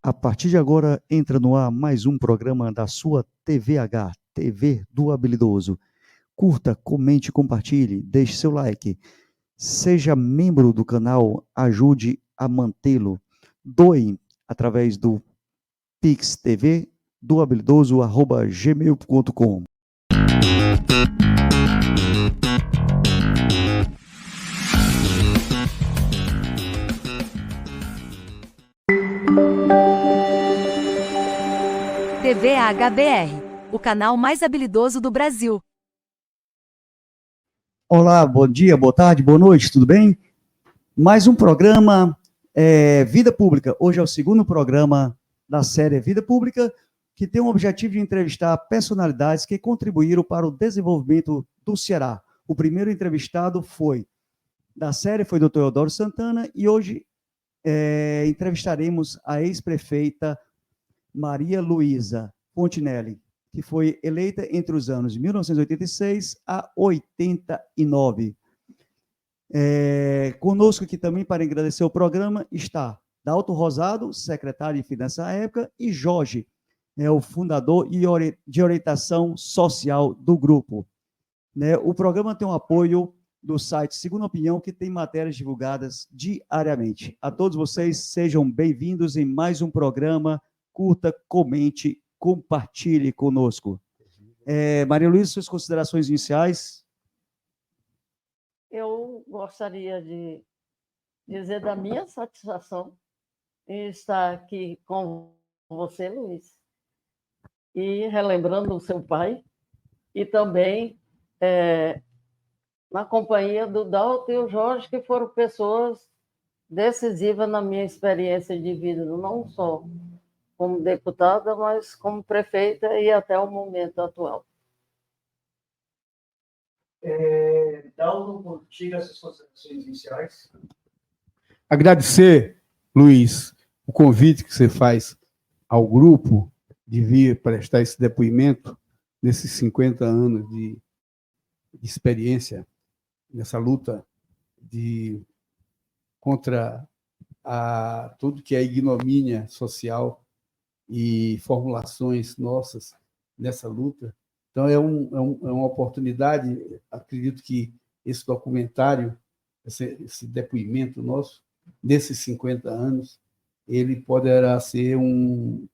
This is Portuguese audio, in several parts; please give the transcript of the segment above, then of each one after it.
A partir de agora, entra no ar mais um programa da sua TVH, TV do Habilidoso. Curta, comente, compartilhe, deixe seu like. Seja membro do canal, ajude a mantê-lo. Doe através do Pix TV do habilidoso@gmail.com. TV HBR, o canal mais habilidoso do Brasil. Olá, bom dia, boa tarde, boa noite, tudo bem? Mais um programa Vida Pública. Hoje é o segundo programa da série Vida Pública, que tem o objetivo de entrevistar personalidades que contribuíram para o desenvolvimento do Ceará. O primeiro entrevistado da série foi o Dr. Eudoro Santana, e hoje entrevistaremos a ex-prefeita Maria Luísa Fontinelli, que foi eleita entre os anos de 1986 a 89. Conosco aqui também, para agradecer o programa, está Dalto Rosado, secretário de Finanças à época, e Jorge, o fundador de orientação social do grupo. O programa tem o apoio do site Segunda Opinião, que tem matérias divulgadas diariamente. A todos vocês, sejam bem-vindos em mais um programa. Curta, comente, compartilhe conosco. Maria Luísa, suas considerações iniciais? Eu gostaria de dizer da minha satisfação em estar aqui com você, Luiz, e relembrando o seu pai, e também na companhia do Dalto e o Jorge, que foram pessoas decisivas na minha experiência de vida, não só como deputada, mas como prefeita e até o momento atual. Dalton, diga as suas considerações iniciais. Agradecer, Luiz, o convite que você faz ao grupo de vir prestar esse depoimento nesses 50 anos de experiência nessa luta contra tudo que é ignomínia social e formulações nossas nessa luta. Então, é uma oportunidade. Acredito que esse documentário, esse depoimento nosso, nesses 50 anos, ele poderá ser um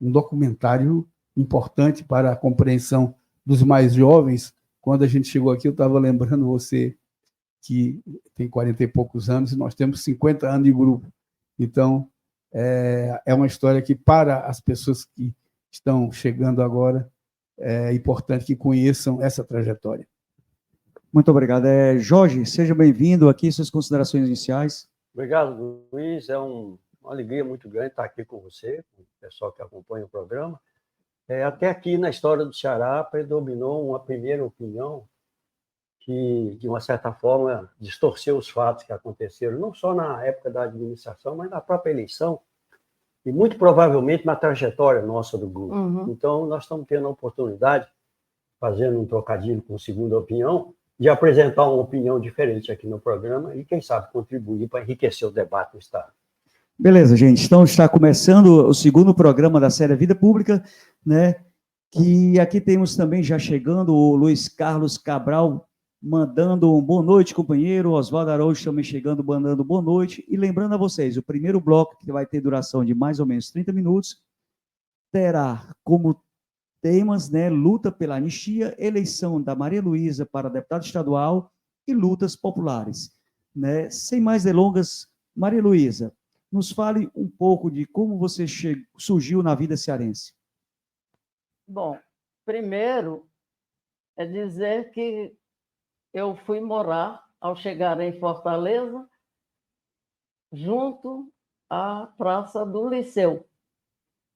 documentário importante para a compreensão dos mais jovens. Quando a gente chegou aqui, eu estava lembrando você que tem 40 e poucos anos, e nós temos 50 anos de grupo. Então, é uma história que, para as pessoas que estão chegando agora, é importante que conheçam essa trajetória. Muito obrigado. Jorge, seja bem-vindo. Aqui, suas considerações iniciais. Obrigado, Luiz. É uma alegria muito grande estar aqui com você, com o pessoal que acompanha o programa. Até aqui, na história do Ceará, predominou uma primeira opinião que, de uma certa forma, distorceu os fatos que aconteceram, não só na época da administração, mas na própria eleição, e muito provavelmente na trajetória nossa do grupo. Uhum. Então, nós estamos tendo a oportunidade, fazendo um trocadilho com Segunda Opinião, de apresentar uma opinião diferente aqui no programa e, quem sabe, contribuir para enriquecer o debate no Estado. Beleza, gente. Então, está começando o segundo programa da série Vida Pública, que aqui temos também, já chegando, o Luiz Carlos Cabral, mandando um boa noite, companheiro. O Oswaldo Araújo também chegando, mandando boa noite. E lembrando a vocês, o primeiro bloco, que vai ter duração de mais ou menos 30 minutos, terá como temas, luta pela anistia, eleição da Maria Luísa para deputada estadual e lutas populares. Sem mais delongas, Maria Luísa, nos fale um pouco de como você surgiu na vida cearense. Bom, primeiro é dizer que eu fui morar, ao chegar em Fortaleza, junto à Praça do Liceu.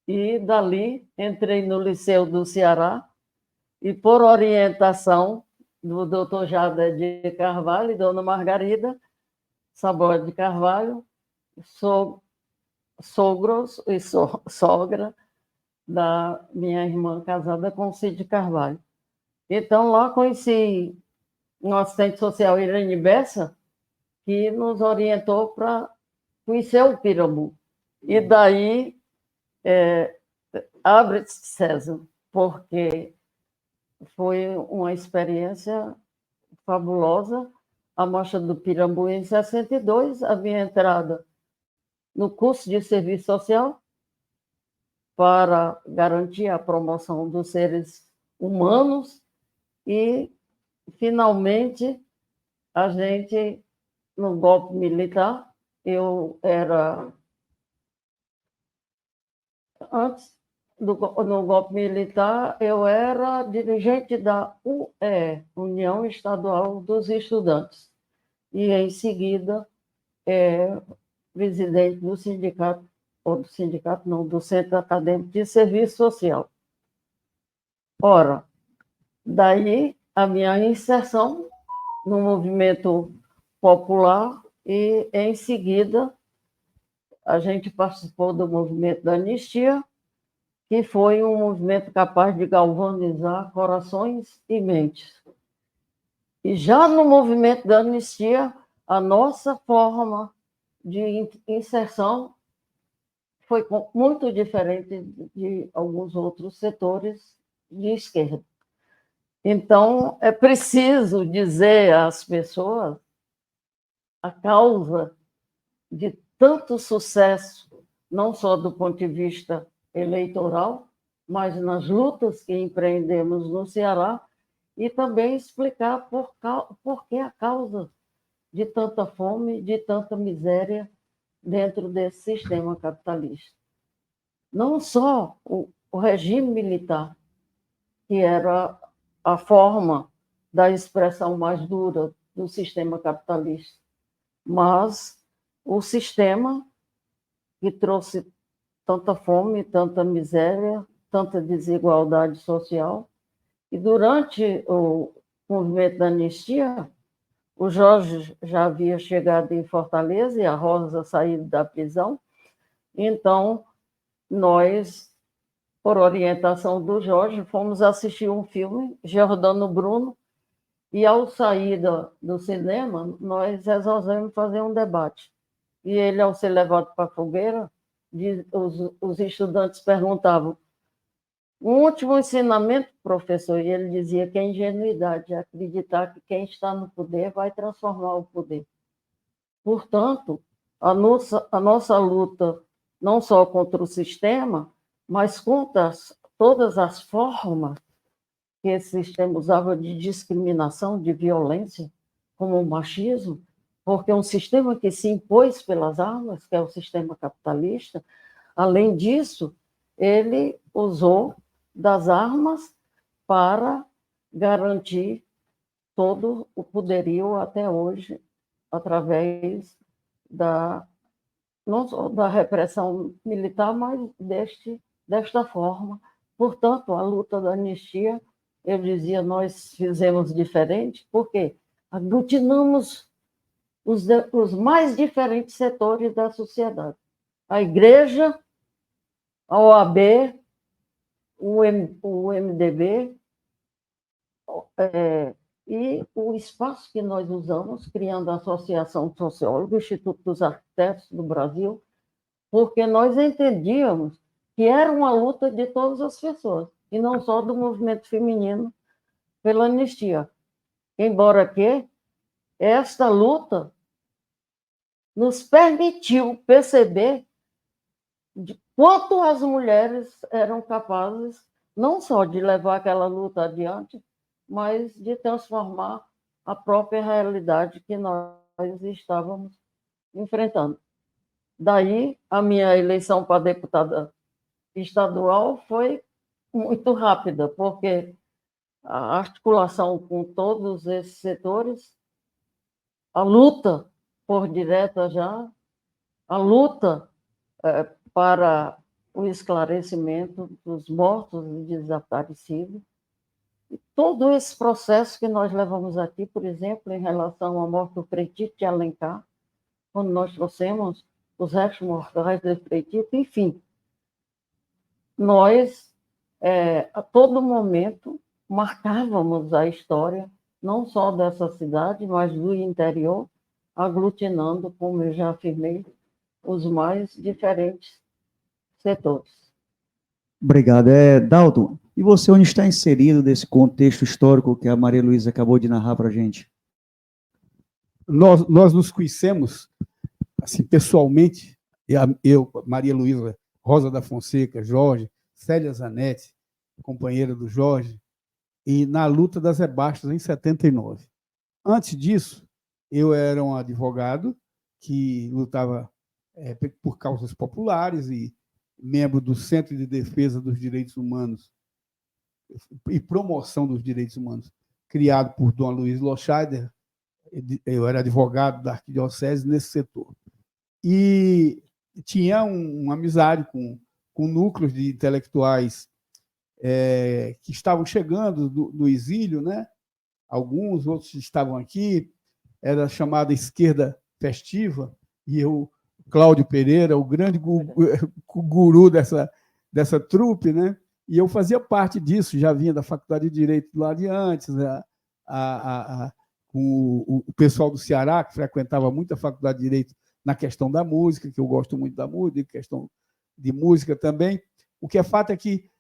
E dali entrei no Liceu do Ceará e, por orientação do doutor Jader de Carvalho e dona Margarida Saboia de Carvalho, sogros e sogra da minha irmã casada com Cid Carvalho. Então, lá conheci um assistente social, Irene Bessa, que nos orientou para conhecer o Pirambu. E daí Abre, César, porque foi uma experiência fabulosa. A Marcha do Pirambu, em 62, a minha entrada no curso de serviço social para garantir a promoção dos seres humanos e, finalmente, a gente, no golpe militar, eu era... Antes, no golpe militar, eu era dirigente da UE, União Estadual dos Estudantes, e, em seguida, presidente do sindicato, ou do sindicato, não, do Centro Acadêmico de Serviço Social. Ora, daí a minha inserção no movimento popular e, em seguida, a gente participou do movimento da anistia, que foi um movimento capaz de galvanizar corações e mentes. E já no movimento da anistia, a nossa forma de inserção foi muito diferente de alguns outros setores de esquerda. Então, é preciso dizer às pessoas a causa de tanto sucesso, não só do ponto de vista eleitoral, mas nas lutas que empreendemos no Ceará, e também explicar por que a causa de tanta fome, de tanta miséria dentro desse sistema capitalista. Não só o regime militar, que era a forma da expressão mais dura do sistema capitalista, mas o sistema que trouxe tanta fome, tanta miséria, tanta desigualdade social. E durante o movimento da anistia, o Jorge já havia chegado em Fortaleza e a Rosa saído da prisão. Então, nós, por orientação do Jorge, fomos assistir um filme, Giordano Bruno, e ao sair do cinema, nós resolvemos fazer um debate. E ele, ao ser levado para a fogueira, os estudantes perguntavam: um último ensinamento, professor, e ele dizia que é ingenuidade, acreditar que quem está no poder vai transformar o poder. Portanto, a nossa luta, não só contra o sistema, mas contra todas as formas que esse sistema usava de discriminação, de violência, como o machismo, porque é um sistema que se impôs pelas armas, que é o sistema capitalista. Além disso, ele usou das armas para garantir todo o poderio até hoje, através não só da repressão militar, mas desta forma. Portanto, a luta da anistia, eu dizia, nós fizemos diferente, porque aglutinamos os mais diferentes setores da sociedade. A igreja, a OAB, o MDB, e o espaço que nós usamos, criando a Associação de Sociólogos, o Instituto dos Arquitetos do Brasil, porque nós entendíamos que era uma luta de todas as pessoas, e não só do movimento feminino pela anistia. Embora que esta luta nos permitiu perceber de quanto as mulheres eram capazes, não só de levar aquela luta adiante, mas de transformar a própria realidade que nós estávamos enfrentando. Daí, a minha eleição para deputada estadual foi muito rápida, porque a articulação com todos esses setores, a luta por direta já, a luta para o esclarecimento dos mortos e desaparecidos, e todo esse processo que nós levamos aqui, por exemplo, em relação à morte do Frei Tito de Alencar, quando nós trouxemos os restos mortais do Frei Tito, enfim, nós, a todo momento, marcávamos a história, não só dessa cidade, mas do interior, aglutinando, como eu já afirmei, os mais diferentes setores. Obrigado. Dalton, e você onde está inserido nesse contexto histórico que a Maria Luísa acabou de narrar para a gente? Nós nos conhecemos assim, pessoalmente, eu, Maria Luísa Rosa da Fonseca, Jorge, Célia Zanetti, companheira do Jorge, e na luta das Ebastas, em 79. Antes disso, eu era um advogado que lutava por causas populares e membro do Centro de Defesa dos Direitos Humanos e Promoção dos Direitos Humanos, criado por Dom Luiz Loscheider. Eu era advogado da Arquidiocese nesse setor. E tinha uma amizade com núcleos de intelectuais que estavam chegando do exílio, né? Alguns, outros estavam aqui, era chamada Esquerda Festiva, e eu, Cláudio Pereira, o grande guru dessa trupe, né? E eu fazia parte disso, já vinha da Faculdade de Direito lá de antes, com o pessoal do Ceará, que frequentava muito a Faculdade de Direito na questão da música, que eu gosto muito da música, questão de música também. O que é fato é que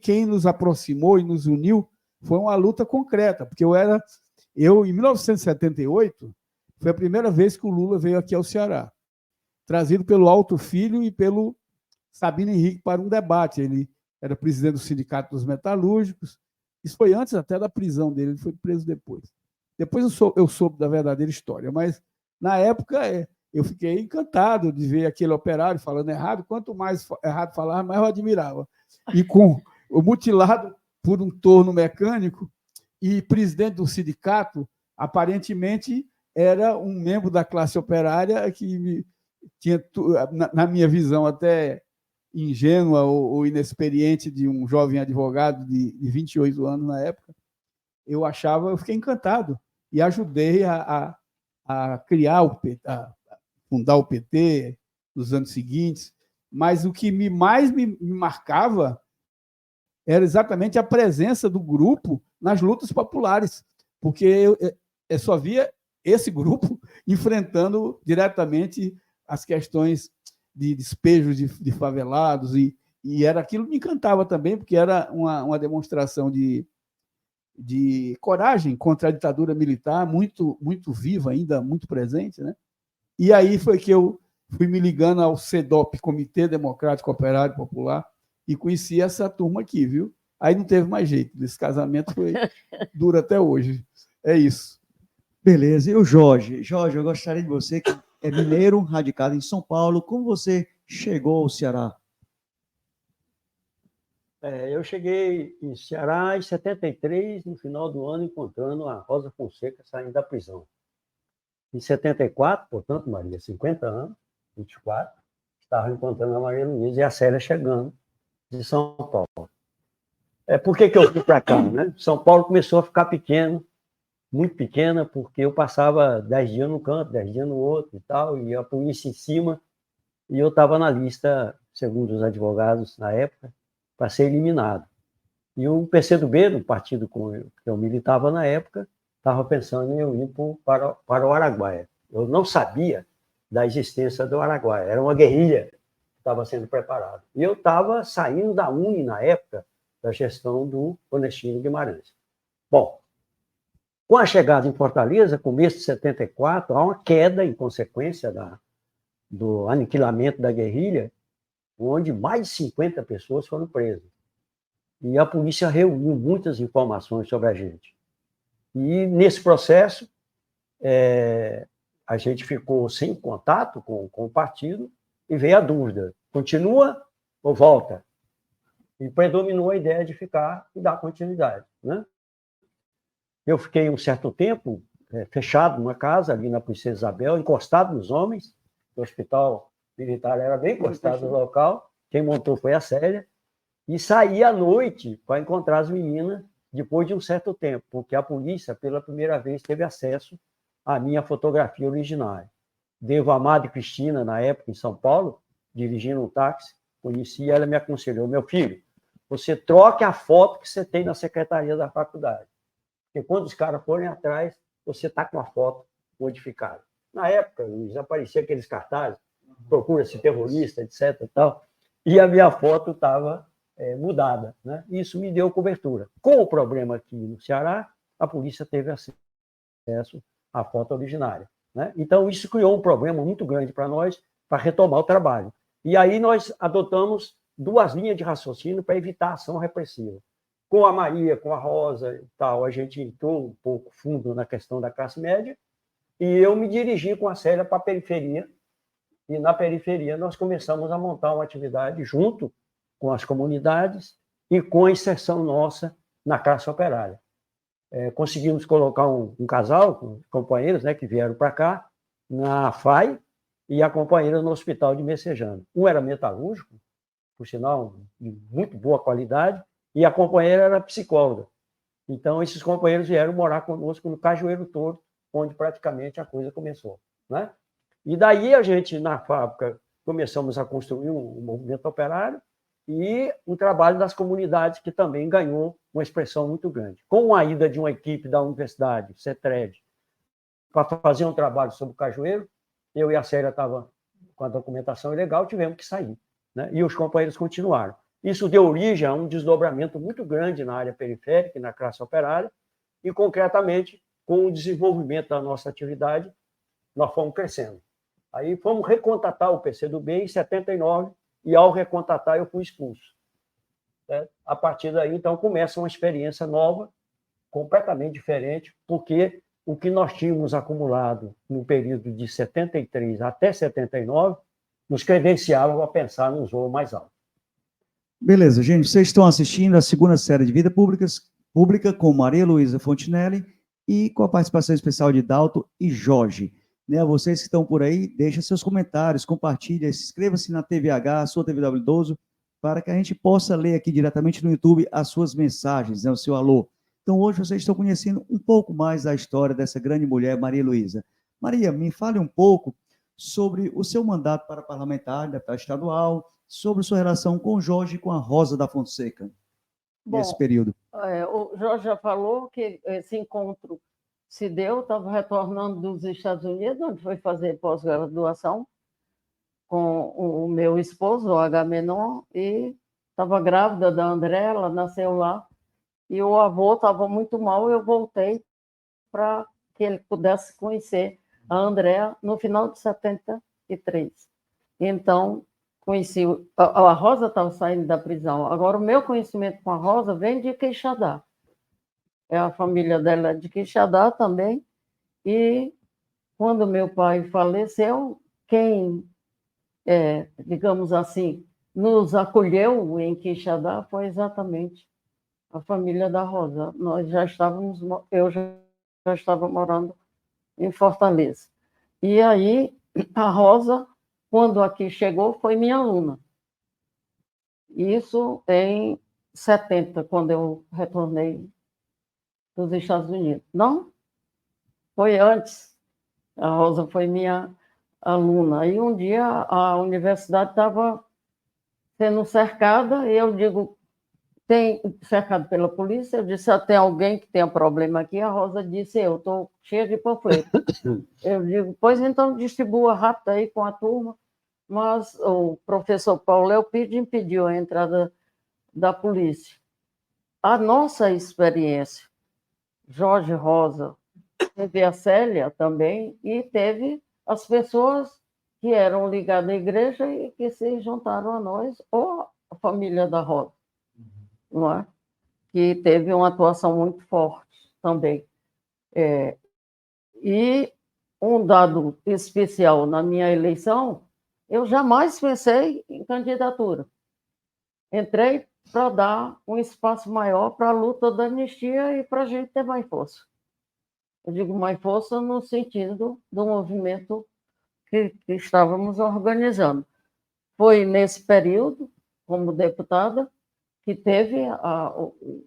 quem nos aproximou e nos uniu foi uma luta concreta, porque em 1978, foi a primeira vez que o Lula veio aqui ao Ceará, trazido pelo Alto Filho e pelo Sabino Henrique para um debate. Ele era presidente do Sindicato dos Metalúrgicos. Isso foi antes até da prisão dele, ele foi preso depois. Depois eu soube da verdadeira história, mas na época eu fiquei encantado de ver aquele operário falando errado. Quanto mais errado falava, mais eu admirava. E com o mutilado por um torno mecânico e presidente do sindicato, aparentemente era um membro da classe operária que tinha, na minha visão, até ingênua ou inexperiente de um jovem advogado de 28 anos na época. Eu fiquei encantado e ajudei a criar a fundar o PT nos anos seguintes, mas o que mais me marcava era exatamente a presença do grupo nas lutas populares, porque eu só via esse grupo enfrentando diretamente as questões de despejo de favelados, e era aquilo que me encantava também, porque era uma demonstração de coragem contra a ditadura militar, muito, muito viva ainda, muito presente, né? E aí foi que eu fui me ligando ao CEDOP, Comitê Democrático Operário Popular, e conheci essa turma aqui, viu? Aí não teve mais jeito, esse casamento dura até hoje. É isso. Beleza, e o Jorge? Jorge, eu gostaria de você, que é mineiro, radicado em São Paulo, como você chegou ao Ceará? Eu cheguei em Ceará em 73, no final do ano, encontrando a Rosa Fonseca saindo da prisão. Em 74, portanto, Maria, 50 anos, 24, estava encontrando a Maria Luísa e a Célia chegando de São Paulo. Por que eu fui para cá, né? São Paulo começou a ficar pequeno, muito pequena, porque eu passava 10 dias num canto, 10 dias no outro e tal, e a polícia em cima, e eu estava na lista, segundo os advogados na época, para ser eliminado. E o PCdoB, do partido que eu militava na época, estava pensando em eu ir para o Araguaia. Eu não sabia da existência do Araguaia, era uma guerrilha que estava sendo preparada. E eu estava saindo da UNE na época, da gestão do Onestino Guimarães. Bom, com a chegada em Fortaleza, começo de 74, há uma queda em consequência do aniquilamento da guerrilha, onde mais de 50 pessoas foram presas. E a polícia reuniu muitas informações sobre a gente. E, nesse processo, a gente ficou sem contato com o partido e veio a dúvida: continua ou volta? E predominou a ideia de ficar e dar continuidade, né? Eu fiquei um certo tempo fechado numa casa ali na Princesa Isabel, encostado nos homens. O hospital militar era bem encostado no local. Quem montou foi a Célia. E saí à noite para encontrar as meninas depois de um certo tempo, porque a polícia, pela primeira vez, teve acesso à minha fotografia original. Devo Amado e Cristina, na época, em São Paulo, dirigindo um táxi, conheci, ela me aconselhou: meu filho, você troque a foto que você tem na secretaria da faculdade, porque quando os caras forem atrás, você está com a foto modificada. Na época, Luiz, aparecia aqueles cartazes, procura-se terrorista, etc. E a minha foto estava mudada, né? Isso me deu cobertura. Com o problema aqui no Ceará, a polícia teve acesso à foto originária, né? Então, isso criou um problema muito grande para nós, para retomar o trabalho. E aí nós adotamos 2 linhas de raciocínio para evitar a ação repressiva. Com a Maria, com a Rosa e tal, a gente entrou um pouco fundo na questão da classe média, e eu me dirigi com a Célia para a periferia, e na periferia nós começamos a montar uma atividade junto com as comunidades e com a inserção nossa na classe operária. Conseguimos colocar um casal, com companheiros, né, que vieram para cá, na FAI, e a companheira no Hospital de Messejana. Um era metalúrgico, por sinal, de muito boa qualidade, e a companheira era psicóloga. Então, esses companheiros vieram morar conosco no Cajueiro Torto, onde praticamente a coisa começou, né? E daí a gente, na fábrica, começamos a construir um movimento operário e um trabalho das comunidades que também ganhou uma expressão muito grande. Com a ida de uma equipe da universidade, CETRED, para fazer um trabalho sobre o Cajueiro, eu e a Célia estavam com a documentação ilegal, tivemos que sair, né? E os companheiros continuaram. Isso deu origem a um desdobramento muito grande na área periférica e na classe operária, e, concretamente, com o desenvolvimento da nossa atividade, nós fomos crescendo. Aí fomos recontatar o PCdoB em 79, e, ao recontatar, eu fui expulso. A partir daí, então, começa uma experiência nova, completamente diferente, porque o que nós tínhamos acumulado no período de 73 até 79 nos credenciava a pensar num voo mais alto. Beleza, gente, vocês estão assistindo a segunda série de Vida Pública com Maria Luísa Fontinelli e com a participação especial de Dalto e Jorge. Né, vocês que estão por aí, deixem seus comentários, compartilhem, inscreva-se na TVH, sua TVW Idoso, para que a gente possa ler aqui diretamente no YouTube as suas mensagens, né, o seu alô. Então, hoje vocês estão conhecendo um pouco mais da história dessa grande mulher, Maria Luísa. Maria, me fale um pouco sobre o seu mandato para parlamentar, deputado estadual, sobre sua relação com o Jorge e com a Rosa da Fonseca, nesse período. O Jorge já falou que esse encontro se deu, estava retornando dos Estados Unidos, onde foi fazer pós-graduação com o meu esposo, o Agamenon, e estava grávida da André, ela nasceu lá, e o avô estava muito mal, eu voltei para que ele pudesse conhecer a André no final de 73. Então, conheci... A Rosa estava saindo da prisão. Agora, o meu conhecimento com a Rosa vem de Quixadá. A família dela é de Quixadá também. E, quando meu pai faleceu, quem, digamos assim, nos acolheu em Quixadá foi exatamente a família da Rosa. Eu já estava morando em Fortaleza. E aí, a Rosa, quando aqui chegou, foi minha aluna. Isso em 70, quando eu retornei dos Estados Unidos. Não, foi antes. A Rosa foi minha aluna. Aí, um dia, a universidade estava sendo cercada, e eu digo, cercado pela polícia, eu disse, tem alguém que tenha problema aqui? A Rosa disse, eu estou cheia de panfleto. Eu digo, pois então distribua rápido aí com a turma, mas o professor Paulo Leopídio impediu a entrada da polícia. A nossa experiência, Jorge, Rosa, teve a Célia também, e teve as pessoas que eram ligadas à igreja e que se juntaram a nós, ou a família da Rosa, não é? Que teve uma atuação muito forte também. E um dado especial na minha eleição, eu jamais pensei em candidatura. Entrei para dar um espaço maior para a luta da anistia e para a gente ter mais força. Eu digo mais força no sentido do movimento que estávamos organizando. Foi nesse período, como deputada, que teve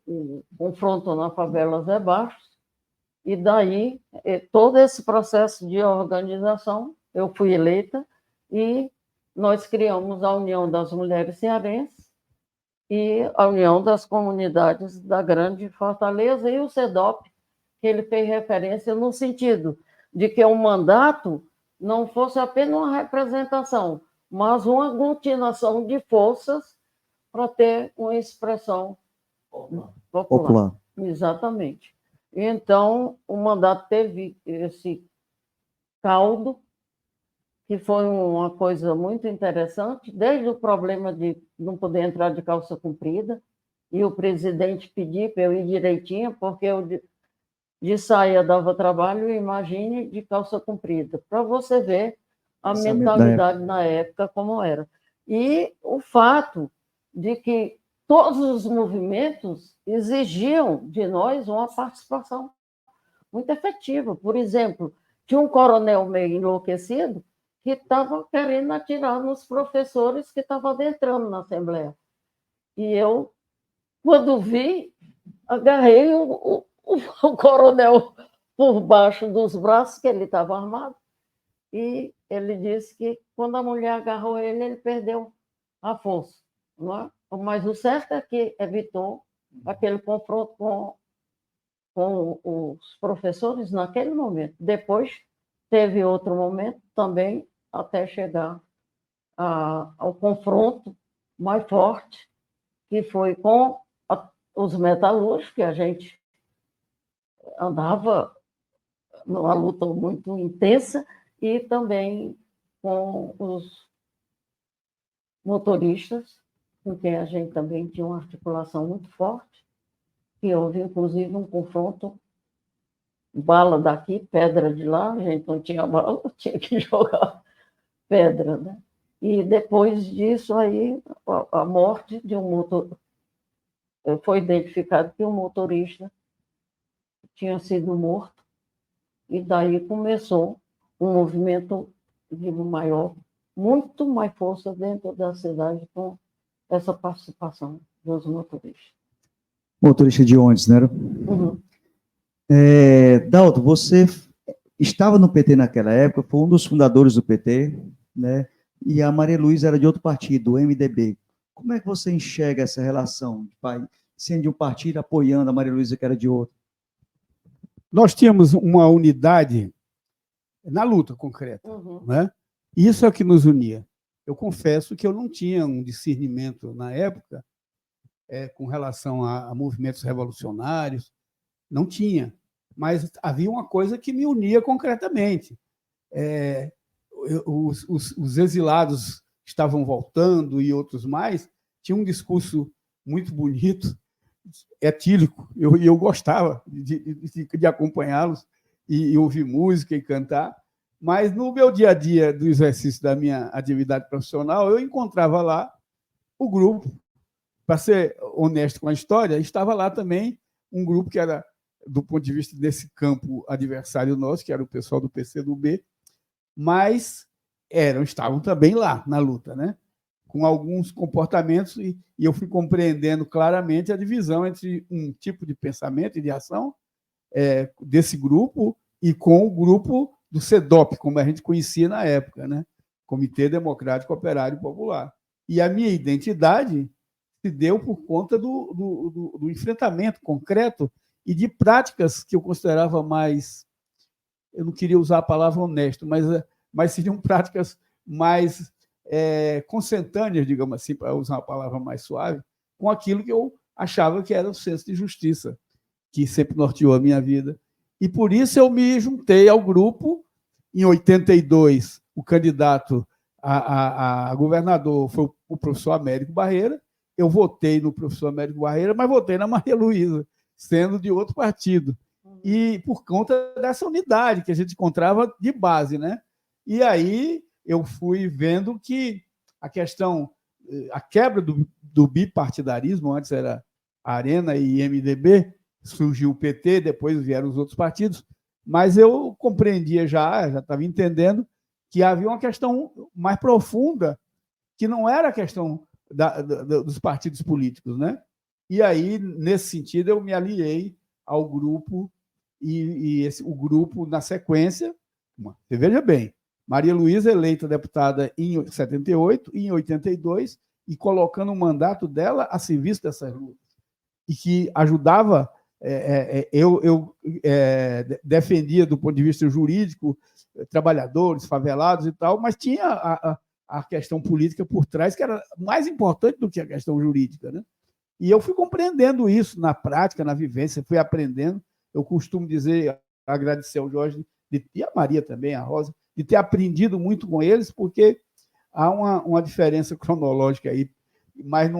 o confronto na favela Zé Bastos, e daí, todo esse processo de organização, eu fui eleita, e nós criamos a União das Mulheres Cearenses e a União das Comunidades da Grande Fortaleza, e o CEDOP, que ele fez referência no sentido de que o mandato não fosse apenas uma representação, mas uma aglutinação de forças para ter uma expressão popular. Exatamente. Então, o mandato teve esse caldo, que foi uma coisa muito interessante, desde o problema de não poder entrar de calça comprida, e o presidente pedir para eu ir direitinho, porque eu de saia dava trabalho, imagine de calça comprida, para você ver a mentalidade na época como era. E o fato de que todos os movimentos exigiam de nós uma participação muito efetiva. Por exemplo, tinha um coronel meio enlouquecido que estava querendo atirar nos professores que estavam adentrando na Assembleia. E eu, quando vi, agarrei o coronel por baixo dos braços, que ele estava armado, e ele disse que quando a mulher agarrou ele, ele perdeu a força. Não é? Mas o certo é que evitou aquele confronto com os professores naquele momento. Depois teve outro momento também, até chegar ao confronto mais forte, que foi com os metalúrgicos, que a gente andava numa luta muito intensa, e também com os motoristas, com quem a gente também tinha uma articulação muito forte, que houve, inclusive, um confronto, bala daqui, pedra de lá, a gente não tinha bala, tinha que jogar pedra, né? E depois disso aí, a morte de um motorista, foi identificado que um motorista tinha sido morto, e daí começou um movimento de maior, muito mais força dentro da cidade com essa participação dos motoristas. Motorista de ônibus, né? Uhum. Dalton, você estava no PT naquela época, foi um dos fundadores do PT, né? E a Maria Luísa era de outro partido, o MDB. Como é que você enxerga essa relação de pai, sendo de um partido apoiando a Maria Luísa, que era de outro? Nós tínhamos uma unidade na luta concreta, né? Isso é o que nos unia. Eu confesso que eu não tinha um discernimento na época com relação a movimentos revolucionários, não tinha, mas havia uma coisa que me unia concretamente. Os exilados estavam voltando e outros mais, tinha um discurso muito bonito, etílico, eu gostava de acompanhá-los e ouvir música e cantar, mas no meu dia a dia do exercício da minha atividade profissional, eu encontrava lá o grupo, para ser honesto com a história, estava lá também um grupo que era, do ponto de vista desse campo adversário nosso, que era o pessoal do PCdoB, mas estavam também lá na luta, né? Com alguns comportamentos, e eu fui compreendendo claramente a divisão entre um tipo de pensamento e de ação desse grupo e com o grupo do CEDOP, como a gente conhecia na época, né? Comitê Democrático Operário Popular. E a minha identidade se deu por conta do enfrentamento concreto e de práticas que eu considerava mais, eu não queria usar a palavra honesto, mas seriam práticas mais consentâneas, digamos assim, para usar uma palavra mais suave, com aquilo que eu achava que era o senso de justiça, que sempre norteou a minha vida. E por isso eu me juntei ao grupo. Em 82, o candidato a governador foi o professor Américo Barreira. Eu votei no professor Américo Barreira, mas votei na Maria Luísa, sendo de outro partido. E por conta dessa unidade que a gente encontrava de base, né? E aí eu fui vendo que a quebra do bipartidarismo, antes era Arena e MDB, surgiu o PT, depois vieram os outros partidos, mas eu compreendia já estava entendendo que havia uma questão mais profunda, que não era a questão dos partidos políticos, né? E aí, nesse sentido, eu me aliei ao grupo, o grupo, na sequência, você veja bem, Maria Luísa eleita deputada em 78, em 82, e colocando o mandato dela a serviço dessas lutas, e que ajudava, eu defendia do ponto de vista jurídico trabalhadores, favelados e tal, mas tinha a questão política por trás, que era mais importante do que a questão jurídica, né? E eu fui compreendendo isso na prática, na vivência, fui aprendendo. Eu costumo dizer, agradecer ao Jorge e a Maria também, a Rosa, de ter aprendido muito com eles, porque há uma diferença cronológica aí, mas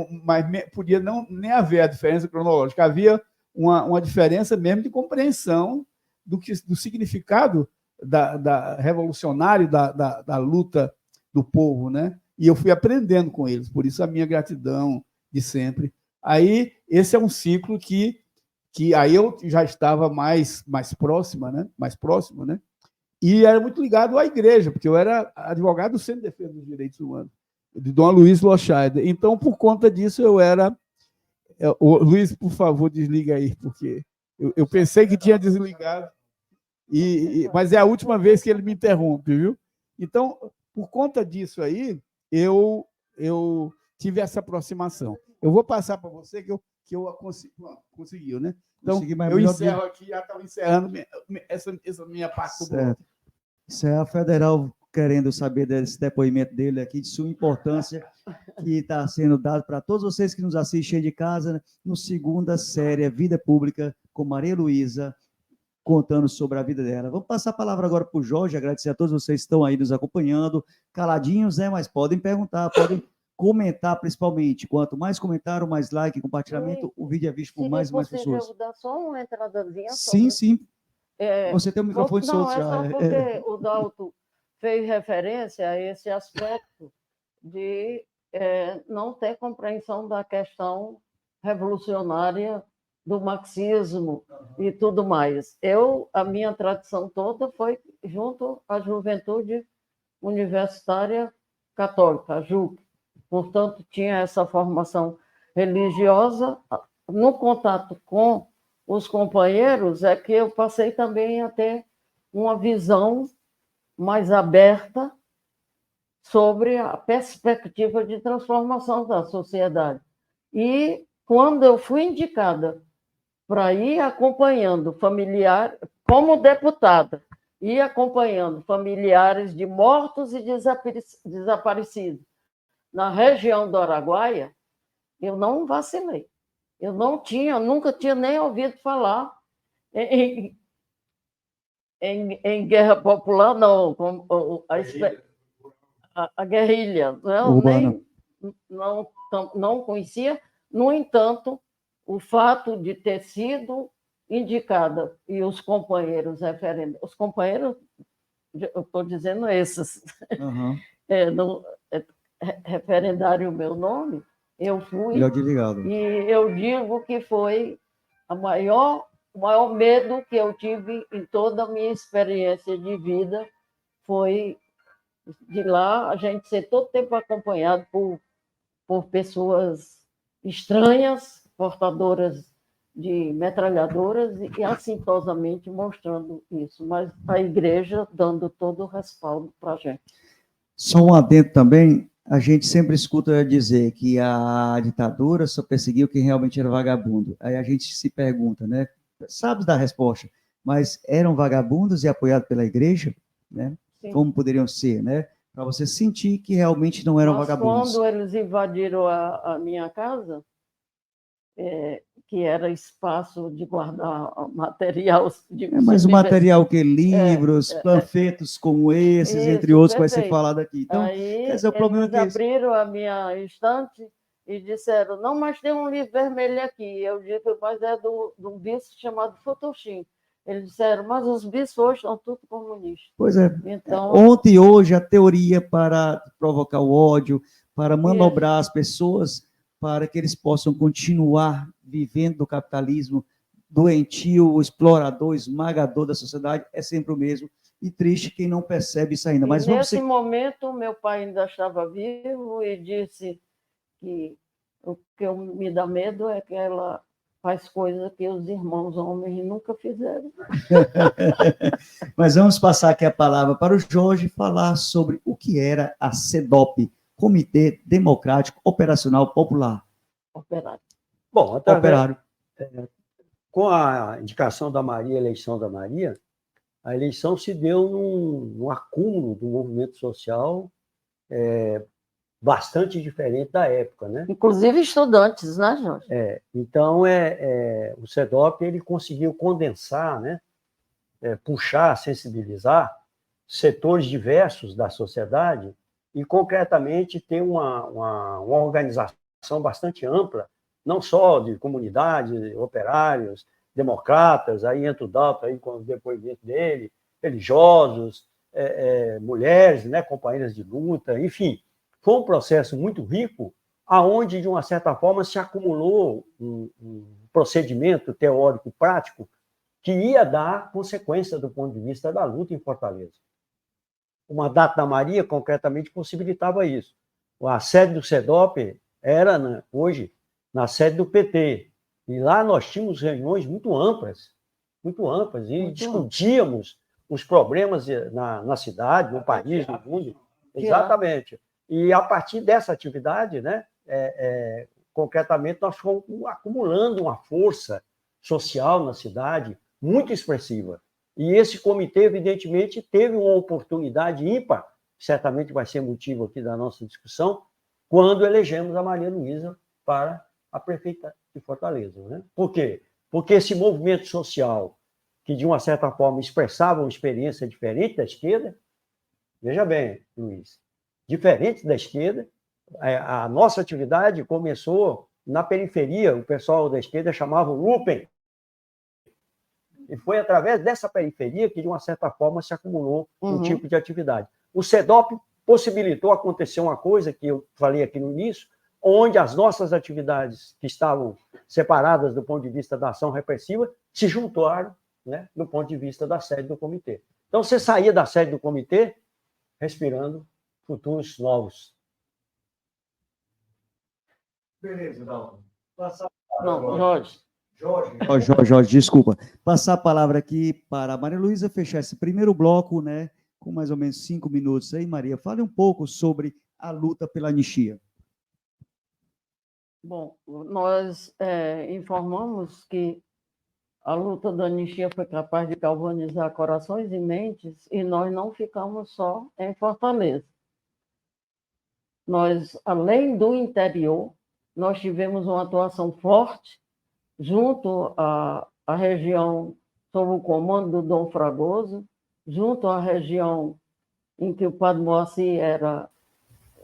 podia não nem haver a diferença cronológica, havia uma diferença mesmo de compreensão do significado da revolucionário da luta do povo, né? E eu fui aprendendo com eles, por isso a minha gratidão de sempre. Aí, esse é um ciclo que aí eu já estava mais próximo, né? E era muito ligado à igreja, porque eu era advogado do Centro de Defesa dos Direitos Humanos, de Dom Luiz Lochaide. Então, por conta disso, eu era... Luiz, por favor, desliga aí, porque eu pensei que tinha desligado, mas é a última vez que ele me interrompe, viu? Então, por conta disso aí, eu tive essa aproximação. Eu vou passar para você que eu conseguiu, né? Então, eu encerro aqui, já estava encerrando essa minha parte do bloco. Isso é a Federal querendo saber desse depoimento dele aqui, de sua importância, que está sendo dado para todos vocês que nos assistem de casa, né, no segunda série Vida Pública, com Maria Luísa, contando sobre a vida dela. Vamos passar a palavra agora para o Jorge, agradecer a todos vocês que estão aí nos acompanhando, caladinhos, né, mas podem perguntar, podem comentar principalmente. Quanto mais comentário, mais like, compartilhamento, o vídeo é visto por mais e mais pessoas. Eu dar só uma entradazinha? Sim, sim. Você tem o microfone solto já. Não, é só porque o Dalto fez referência a esse aspecto de não ter compreensão da questão revolucionária do marxismo e tudo mais. A minha tradição toda foi junto à Juventude Universitária Católica, a JUC. Portanto, tinha essa formação religiosa. No contato com os companheiros é que eu passei também a ter uma visão mais aberta sobre a perspectiva de transformação da sociedade. E quando eu fui indicada para ir acompanhando familiares, como deputada, ir acompanhando familiares de mortos e desaparecidos na região do Araguaia, eu não vacilei. Eu nunca tinha nem ouvido falar em guerra popular, não, a guerrilha, não conhecia. No entanto, o fato de ter sido indicada e os companheiros referendários, os companheiros, eu estou dizendo esses, referendário o meu nome, eu fui, e eu digo que foi o maior medo que eu tive em toda a minha experiência de vida, foi de lá a gente ser todo tempo acompanhado por pessoas estranhas, portadoras de metralhadoras, e assintosamente mostrando isso, mas a igreja dando todo o respaldo para a gente. Só um adendo também, a gente sempre escuta dizer que a ditadura só perseguiu quem realmente era vagabundo. Aí a gente se pergunta, né? Sabe da resposta, mas eram vagabundos e apoiados pela igreja, né? Sim. Como poderiam ser, né? Para você sentir que realmente não eram vagabundos. Quando eles invadiram a minha casa, que era espaço de guardar material. Mas o material que livros, panfletos como esses, isso, entre outros, perfeito. Vai ser falado aqui. Então, aí, quer dizer, o problema eles abriram a minha estante e disseram, não, mas tem um livro vermelho aqui. Eu digo, mas é de um bispo chamado Futushim. Eles disseram, mas os bispos hoje estão tudo comunistas. Pois é. Então, ontem e hoje, a teoria para provocar o ódio, para manobrar as pessoas, para que eles possam continuar vivendo do capitalismo doentio, explorador, esmagador da sociedade, é sempre o mesmo. E triste quem não percebe isso ainda. Mas nesse momento, meu pai ainda estava vivo e disse que o que me dá medo é que ela faz coisas que os irmãos homens nunca fizeram. Mas vamos passar aqui a palavra para o Jorge falar sobre o que era a CEDOP, Comitê Democrático Operacional Popular. Operário. Bom, operário. Com a indicação da Maria, a eleição da Maria, a eleição se deu num acúmulo do movimento social bastante diferente da época, né? Inclusive estudantes, né, Jorge? Então, o CEDOP ele conseguiu condensar, né? Puxar, sensibilizar setores diversos da sociedade e, concretamente, ter uma organização bastante ampla, não só de comunidade, operários, democratas, aí entra o Dalton aí com o depoimento dele, religiosos, mulheres, né, companheiras de luta, enfim. Foi um processo muito rico, aonde, de uma certa forma, se acumulou um procedimento teórico e prático que ia dar consequência do ponto de vista da luta em Fortaleza. Uma data da Maria, concretamente, possibilitava isso. A sede do CEDOP era, hoje, na sede do PT. E lá nós tínhamos reuniões muito amplas, e discutíamos os problemas na cidade, no país, no mundo. Exatamente. E a partir dessa atividade, né, concretamente, nós fomos acumulando uma força social na cidade muito expressiva. E esse comitê, evidentemente, teve uma oportunidade ímpar, certamente vai ser motivo aqui da nossa discussão, quando elegemos a Maria Luísa para a prefeita de Fortaleza. Né? Por quê? Porque esse movimento social, que de uma certa forma expressava uma experiência diferente da esquerda, veja bem, Luiz, diferente da esquerda, a nossa atividade começou na periferia, o pessoal da esquerda chamava o Lupen, e foi através dessa periferia que, de uma certa forma, se acumulou um tipo de atividade. O CEDOP possibilitou acontecer uma coisa que eu falei aqui no início, onde as nossas atividades que estavam separadas do ponto de vista da ação repressiva se juntaram, né, do ponto de vista da sede do comitê. Então, você saía da sede do comitê respirando futuros novos. Beleza, Dalton. Não, Jorge. Jorge, desculpa. Passar a palavra aqui para a Maria Luísa fechar esse primeiro bloco, né, com mais ou menos 5 minutos aí, Maria. Fale um pouco sobre a luta pela anistia. Bom, nós informamos que a luta da anistia foi capaz de galvanizar corações e mentes, e nós não ficamos só em Fortaleza. Nós, além do interior, nós tivemos uma atuação forte junto à região sob o comando do Dom Fragoso, junto à região em que o Padre Moacir era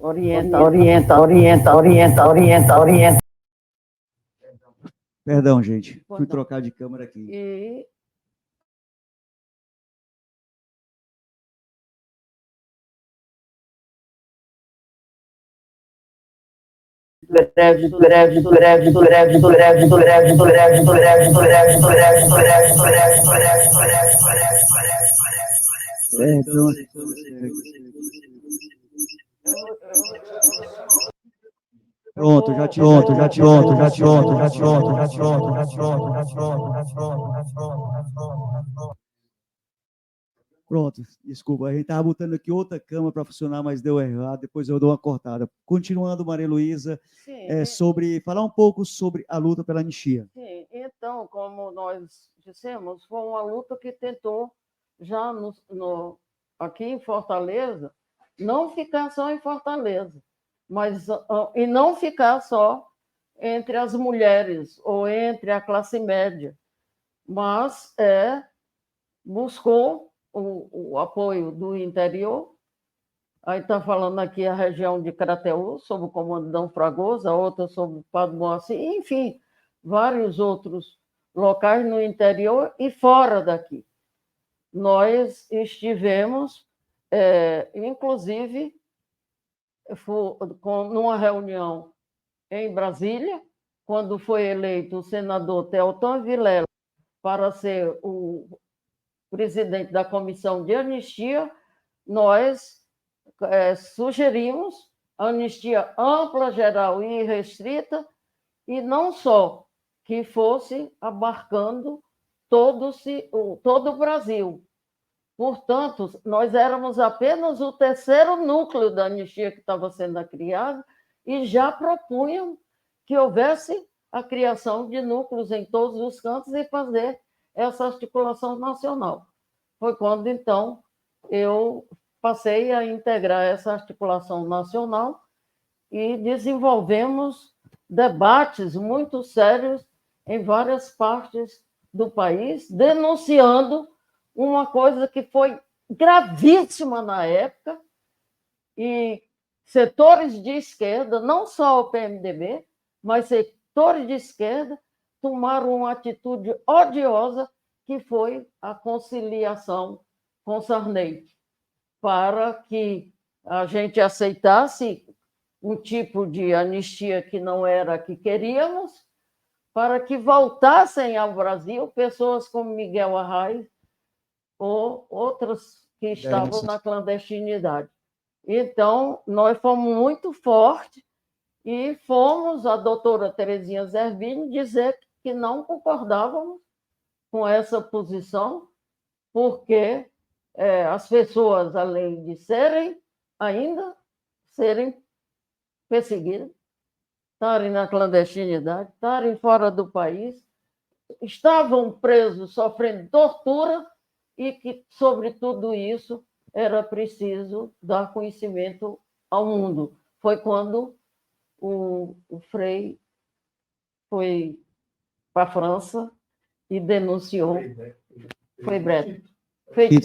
orienta. Perdão, gente, fui trocar de câmera aqui. E Pronto, já tive. Pronto, desculpa, a gente estava botando aqui outra câmera para funcionar, mas deu errado, depois eu dou uma cortada. Continuando, Maria Luísa, falar um pouco sobre a luta pela anistia. Sim, então, como nós dissemos, foi uma luta que tentou, já aqui em Fortaleza, não ficar só em Fortaleza, e não ficar só entre as mulheres ou entre a classe média, mas buscou o apoio do interior. Aí está falando aqui a região de Crateús, sob o comando de Dom Fragoso, a outra sob o Padre Moacir, enfim, vários outros locais no interior e fora daqui. Nós estivemos, inclusive, numa reunião em Brasília, quando foi eleito o senador Teotan Vilela para ser o presidente da Comissão de Anistia, nós sugerimos anistia ampla, geral e restrita, e não só que fosse abarcando todo o Brasil. Portanto, nós éramos apenas o terceiro núcleo da anistia que estava sendo criado e já propunham que houvesse a criação de núcleos em todos os cantos e fazer essa articulação nacional. Foi quando, então, eu passei a integrar essa articulação nacional e desenvolvemos debates muito sérios em várias partes do país, denunciando uma coisa que foi gravíssima na época, e setores de esquerda, não só o PMDB, mas setores de esquerda, tomaram uma atitude odiosa, que foi a conciliação com Sarney, para que a gente aceitasse um tipo de anistia que não era a que queríamos, para que voltassem ao Brasil pessoas como Miguel Arraes ou outras que estavam na clandestinidade. Então, nós fomos muito fortes e fomos a doutora Terezinha Zerbini dizer que não concordávamos com essa posição, porque as pessoas, além de ainda serem perseguidas, estarem na clandestinidade, estarem fora do país, estavam presos, sofrendo tortura, e que, sobre tudo isso, era preciso dar conhecimento ao mundo. Foi quando o Frei foi para a França e denunciou. Foi Breto.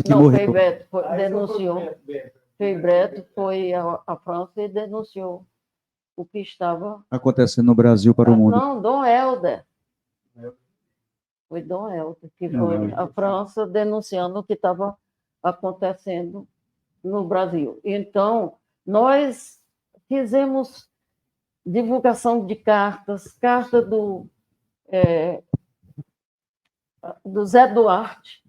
Não, Frei Beto denunciou. Frei Breto foi à França e denunciou o que estava acontecendo no Brasil para o mundo. Não, Dom Helder. Foi Dom Helder, que foi à França denunciando o que estava acontecendo no Brasil. Então, nós fizemos divulgação de cartas, carta do Zé Duarte,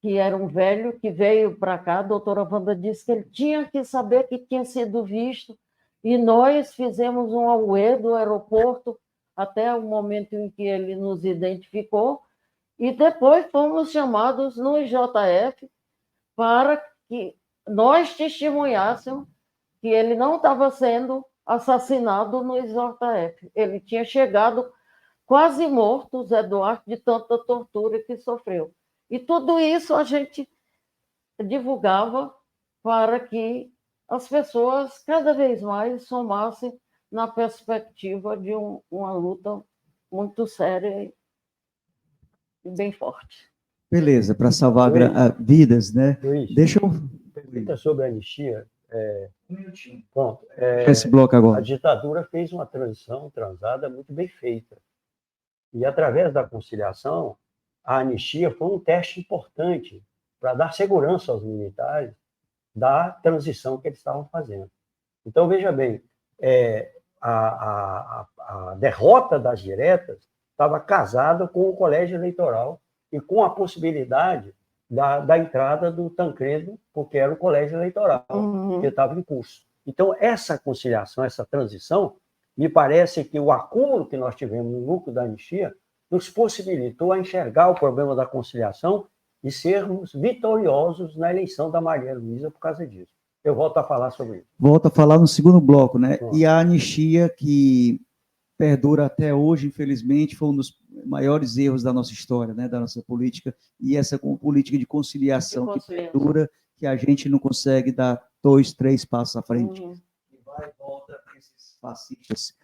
que era um velho que veio para cá. A doutora Wanda disse que ele tinha que saber que tinha sido visto, e nós fizemos um auê do aeroporto até o momento em que ele nos identificou, e depois fomos chamados no IJF para que nós testemunhássemos que ele não estava sendo assassinado no IJF. Ele tinha chegado quase morto, Zé Duarte, de tanta tortura que sofreu. E tudo isso a gente divulgava para que as pessoas cada vez mais somassem na perspectiva de uma luta muito séria e bem forte. Beleza, para salvar vidas, né? Luiz, deixa eu... Pergunta sobre a anistia. Um minutinho. Pronto. Esse bloco agora. A ditadura fez uma transição transada muito bem feita. E, através da conciliação, a anistia foi um teste importante para dar segurança aos militares da transição que eles estavam fazendo. Então, veja bem, a derrota das diretas estava casada com o colégio eleitoral e com a possibilidade da entrada do Tancredo, porque era o colégio eleitoral que estava em curso. Então, essa conciliação, essa transição, me parece que o acúmulo que nós tivemos no núcleo da anistia nos possibilitou a enxergar o problema da conciliação e sermos vitoriosos na eleição da Maria Luísa por causa disso. Eu volto a falar sobre isso. Volto a falar no segundo bloco, né? E a anistia, que perdura até hoje, infelizmente, foi um dos maiores erros da nossa história, né? Da nossa política, e essa política de conciliação que perdura, que a gente não consegue dar 2, 3 passos à frente. E vai e volta esses fascistas.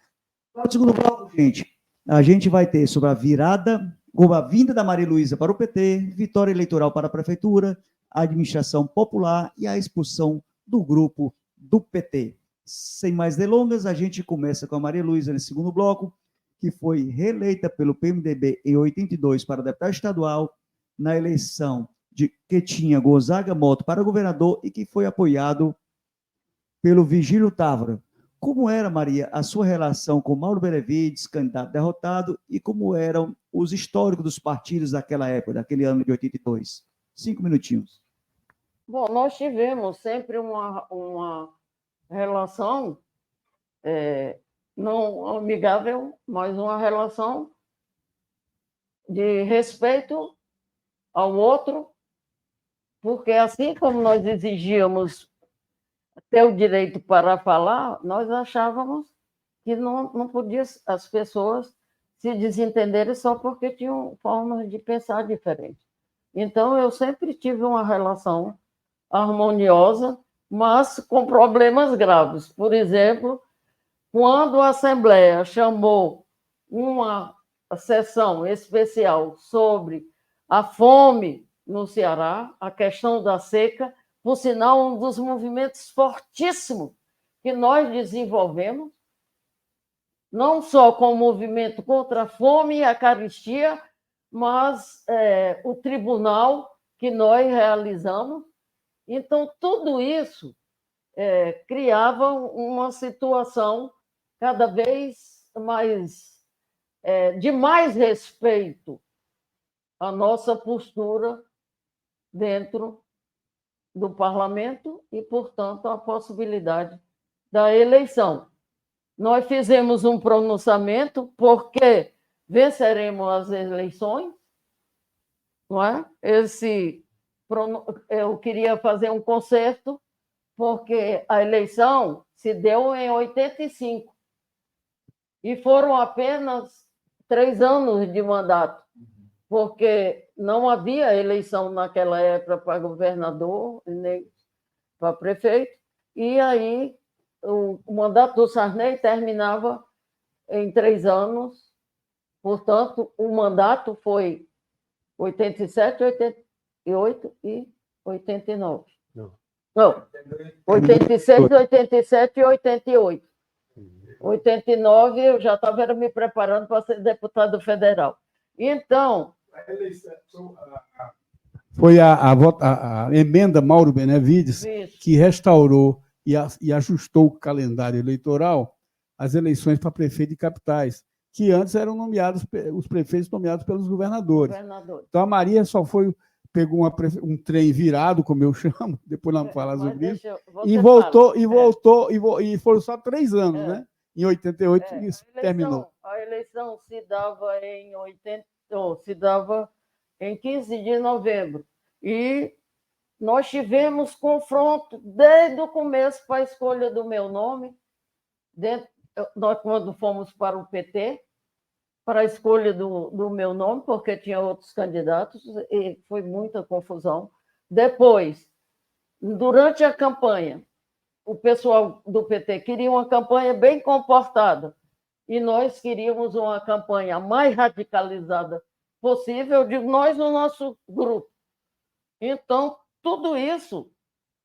No segundo bloco, gente, a gente vai ter sobre a vinda da Maria Luísa para o PT, vitória eleitoral para a prefeitura, a administração popular e a expulsão do grupo do PT. Sem mais delongas, a gente começa com a Maria Luísa no segundo bloco, que foi reeleita pelo PMDB em 82 para deputada estadual, na eleição que tinha Gonzaga Motto para governador e que foi apoiado pelo Vigílio Távora. Como era, Maria, a sua relação com Mauro Benevides, candidato derrotado, e como eram os históricos dos partidos daquela época, daquele ano de 82? 5 minutinhos. Bom, nós tivemos sempre uma relação não amigável, mas uma relação de respeito ao outro, porque assim como nós exigíamos ter o direito para falar, nós achávamos que não podia as pessoas se desentenderem só porque tinham formas de pensar diferentes. Então, eu sempre tive uma relação harmoniosa, mas com problemas graves. Por exemplo, quando a Assembleia chamou uma sessão especial sobre a fome no Ceará, a questão da seca, por sinal, um dos movimentos fortíssimos que nós desenvolvemos, não só com o movimento contra a fome e a carestia, mas o tribunal que nós realizamos. Então, tudo isso criava uma situação cada vez mais de mais respeito à nossa postura dentro do parlamento e, portanto, a possibilidade da eleição. Nós fizemos um pronunciamento porque venceremos as eleições, não é? Eu queria fazer um concerto, porque a eleição se deu em 85 e foram apenas 3 anos de mandato, porque não havia eleição naquela época para governador nem para prefeito, e aí o mandato do Sarney terminava em 3 anos, portanto, o mandato foi 87, 88 e 89. Não, 86, 87 e 88. 89 eu já estava me preparando para ser deputado federal. Então... Foi a emenda Mauro Benevides que restaurou e ajustou o calendário eleitoral às eleições para prefeito de capitais, que antes eram nomeados, os prefeitos nomeados pelos governadores. Então, a Maria pegou um trem virado, como eu chamo, depois nós vamos falar sobre isso, e foram só 3 anos, né? Em 88 isso terminou. A eleição se dava em 15 de novembro. E nós tivemos confronto desde o começo para a escolha do meu nome, nós, quando fomos para o PT, para a escolha do meu nome, porque tinha outros candidatos, e foi muita confusão. Depois, durante a campanha, o pessoal do PT queria uma campanha bem comportada, e nós queríamos uma campanha mais radicalizada possível, de nós no nosso grupo. Então, tudo isso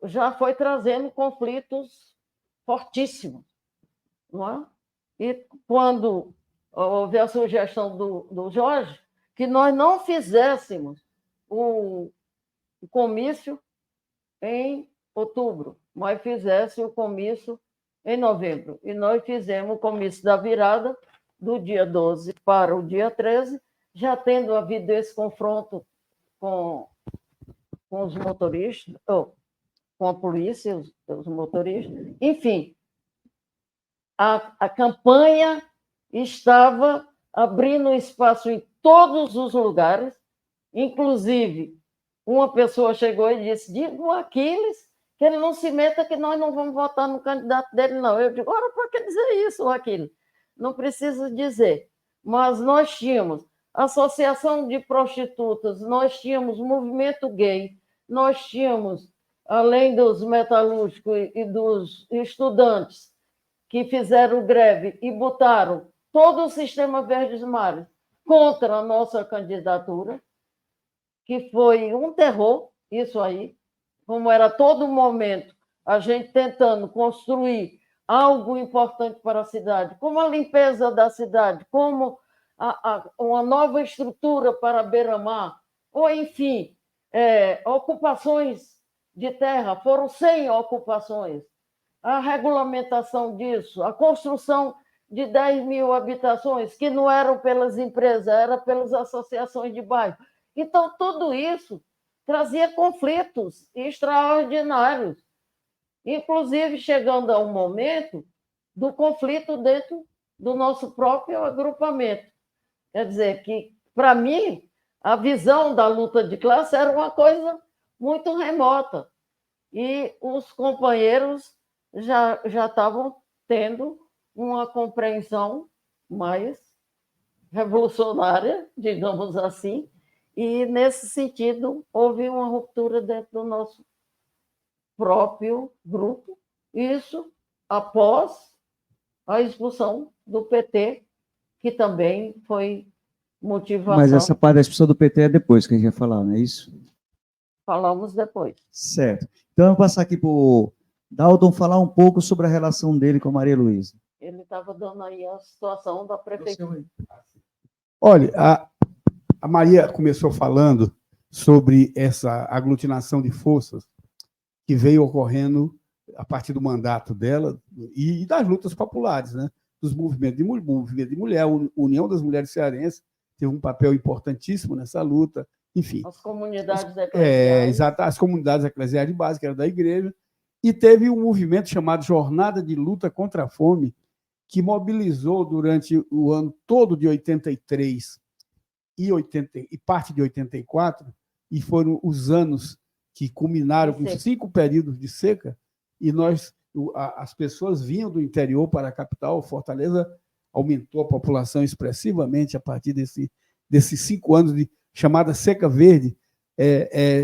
já foi trazendo conflitos fortíssimos, não é? E quando houve a sugestão do Jorge, que nós não fizéssemos o comício em outubro, mas fizesse o comício em novembro. E nós fizemos o comício da virada do dia 12 para o dia 13, já tendo havido esse confronto com os motoristas, com a polícia, os motoristas. Enfim, a campanha estava abrindo espaço em todos os lugares, inclusive uma pessoa chegou e disse: diga o Aquiles que ele não se meta, que nós não vamos votar no candidato dele, não. Eu digo: ora, para que dizer isso, Aquiles? Não precisa dizer. Mas nós tínhamos associação de prostitutas, nós tínhamos movimento gay, nós tínhamos, além dos metalúrgicos e dos estudantes que fizeram greve e botaram todo o sistema Verdes Mares contra a nossa candidatura, que foi um terror, isso aí, como era todo momento a gente tentando construir algo importante para a cidade, como a limpeza da cidade, como uma nova estrutura para a beira-mar, ou, enfim, ocupações de terra, foram 100 ocupações, a regulamentação disso, a construção de 10 mil habitações, que não eram pelas empresas, era pelas associações de bairro. Então, tudo isso trazia conflitos extraordinários, inclusive chegando a um momento do conflito dentro do nosso próprio agrupamento. Quer dizer que, para mim, a visão da luta de classe era uma coisa muito remota, e os companheiros já estavam tendo uma compreensão mais revolucionária, digamos assim, e, nesse sentido, houve uma ruptura dentro do nosso próprio grupo, isso após a expulsão do PT, que também foi motivação. Mas essa parte da expulsão do PT é depois que a gente vai falar, não é isso? Falamos depois. Certo. Então, eu vou passar aqui para o Dalton falar um pouco sobre a relação dele com a Maria Luísa. Ele estava dando aí a situação da prefeitura. Olha, a Maria começou falando sobre essa aglutinação de forças que veio ocorrendo a partir do mandato dela e das lutas populares, né? Dos movimentos de mulher, a União das Mulheres Cearenses teve um papel importantíssimo nessa luta, enfim. As comunidades eclesiais. Exato, as comunidades eclesiais de base, que era da igreja, e teve um movimento chamado Jornada de Luta contra a Fome, que mobilizou durante o ano todo de 83 e parte de 84, e foram os anos que culminaram com 5 períodos de seca, e as pessoas vinham do interior para a capital. Fortaleza aumentou a população expressivamente a partir desses 5 anos de chamada seca verde.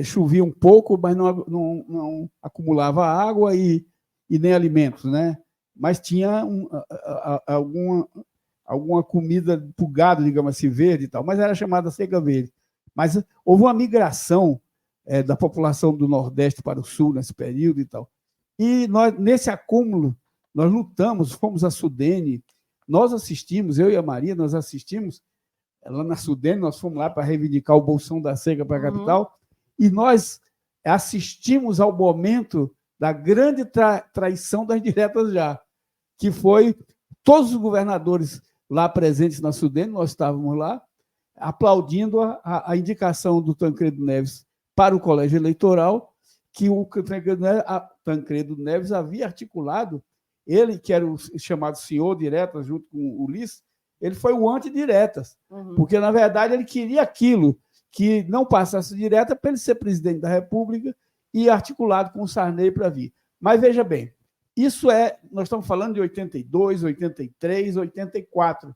Chovia um pouco, mas não acumulava água e nem alimentos, né? Mas tinha alguma comida para o gado, digamos assim, verde e tal, mas era chamada seca verde. Mas houve uma migração da população do Nordeste para o Sul nesse período e tal. E nós, nesse acúmulo, nós lutamos, fomos a Sudene, nós assistimos, eu e a Maria, nós assistimos lá na Sudene, nós fomos lá para reivindicar o Bolsão da Seca para a capital, e nós assistimos ao momento da grande traição das diretas já, que foi todos os governadores lá presentes na Sudene, nós estávamos lá, aplaudindo a indicação do Tancredo Neves para o colégio eleitoral, que o Tancredo Neves havia articulado, ele, que era o chamado senhor diretas, junto com o Ulisses, ele foi o antidiretas, porque, na verdade, ele queria aquilo, que não passasse direta para ele ser presidente da República e articulado com o Sarney para vir. Mas, veja bem, nós estamos falando de 82, 83, 84,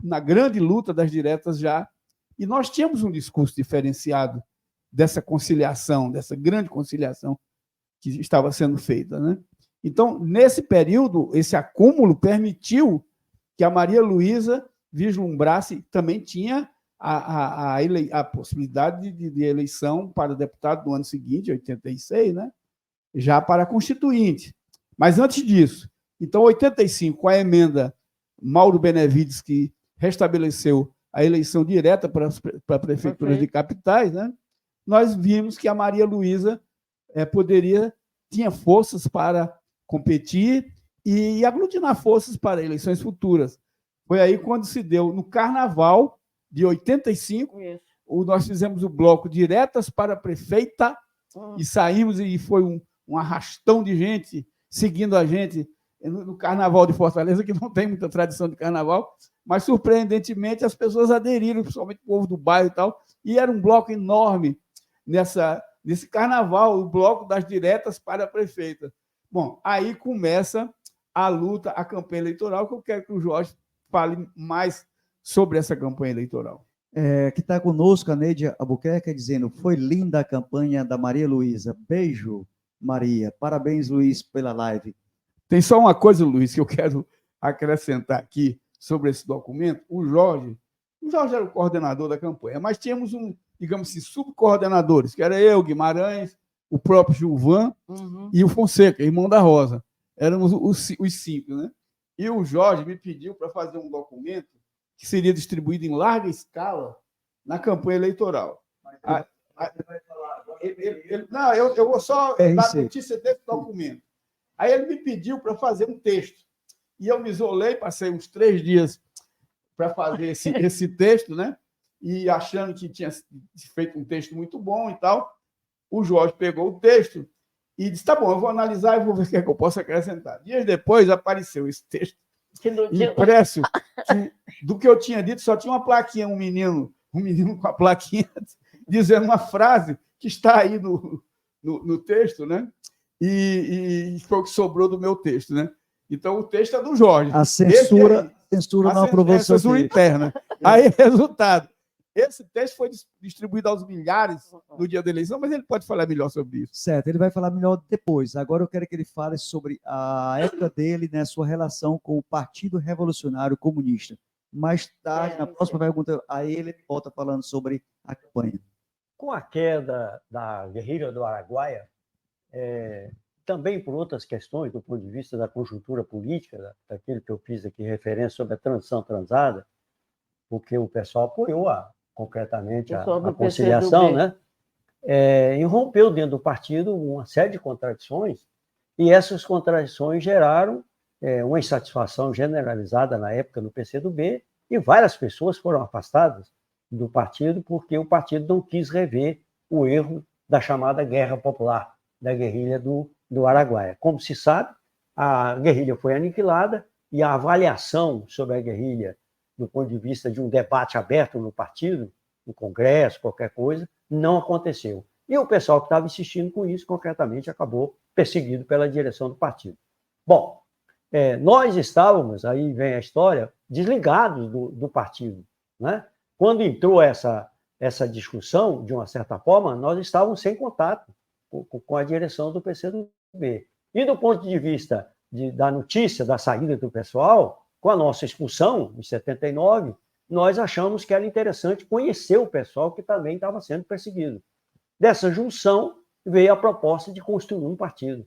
na grande luta das diretas já, e nós tínhamos um discurso diferenciado dessa conciliação, dessa grande conciliação que estava sendo feita, né? Então, nesse período, esse acúmulo permitiu que a Maria Luísa vislumbrasse, também tinha a possibilidade de eleição para deputado no ano seguinte, 86, né? Já para constituinte. Mas antes disso, então, 85, com a emenda Mauro Benevides, que restabeleceu a eleição direta para prefeituras de capitais, né? Nós vimos que a Maria Luísa tinha forças para competir e aglutinar forças para eleições futuras. Foi aí quando se deu, no Carnaval de 85, nós fizemos o bloco Diretas para Prefeita e saímos, e foi um arrastão de gente seguindo a gente no Carnaval de Fortaleza, que não tem muita tradição de Carnaval, mas, surpreendentemente, as pessoas aderiram, principalmente o povo do bairro e tal, e era um bloco enorme nesse Carnaval, o bloco das Diretas para a Prefeita. Bom, aí começa a luta, a campanha eleitoral, que eu quero que o Jorge fale mais sobre essa campanha eleitoral. Que está conosco a Neide Albuquerque, dizendo: foi linda a campanha da Maria Luísa. Beijo, Maria. Parabéns, Luiz, pela live. Tem só uma coisa, Luiz, que eu quero acrescentar aqui sobre esse documento. O Jorge era o coordenador da campanha, mas tínhamos digamos assim, subcoordenadores, que era eu, Guimarães, o próprio Gilvan e o Fonseca, irmão da Rosa. Éramos os 5, né? E o Jorge me pediu para fazer um documento que seria distribuído em larga escala na campanha eleitoral. Eu vou só dar notícia desse documento. Aí ele me pediu para fazer um texto. E eu me isolei, passei uns 3 dias para fazer esse texto, né? E achando que tinha feito um texto muito bom e tal. O Jorge pegou o texto e disse: tá bom, eu vou analisar e vou ver o que é que eu posso acrescentar. Dias depois apareceu esse texto impresso, do que eu tinha dito, só tinha uma plaquinha, um menino com a plaquinha dizendo uma frase que está aí no texto, né? E foi o que sobrou do meu texto, né? Então, o texto é do Jorge. A censura não aprovou. A censura interna. Aí, resultado, Esse texto foi distribuído aos milhares no dia da eleição, mas ele pode falar melhor sobre isso. Certo, ele vai falar melhor depois. Agora eu quero que ele fale sobre a época dele, né, sua relação com o Partido Revolucionário Comunista. Mais tarde, na próxima pergunta, aí ele volta falando sobre a campanha. Com a queda da guerrilha do Araguaia, também por outras questões, do ponto de vista da conjuntura política, daquilo que eu fiz aqui referência sobre a transição transada, porque o pessoal apoiou concretamente a conciliação, né? Irrompeu dentro do partido uma série de contradições, e essas contradições geraram uma insatisfação generalizada na época no PCdoB, e várias pessoas foram afastadas do partido porque o partido não quis rever o erro da chamada Guerra Popular, da guerrilha do Araguaia. Como se sabe, a guerrilha foi aniquilada e a avaliação sobre a guerrilha, do ponto de vista de um debate aberto no partido, no Congresso, qualquer coisa, não aconteceu. E o pessoal que estava insistindo com isso, concretamente, acabou perseguido pela direção do partido. Bom, nós estávamos, aí vem a história, desligados do partido, né? Quando entrou essa discussão, de uma certa forma, nós estávamos sem contato com a direção do PCdoB. E do ponto de vista da notícia da saída do pessoal, com a nossa expulsão, em 79, nós achamos que era interessante conhecer o pessoal que também estava sendo perseguido. Dessa junção veio a proposta de construir um partido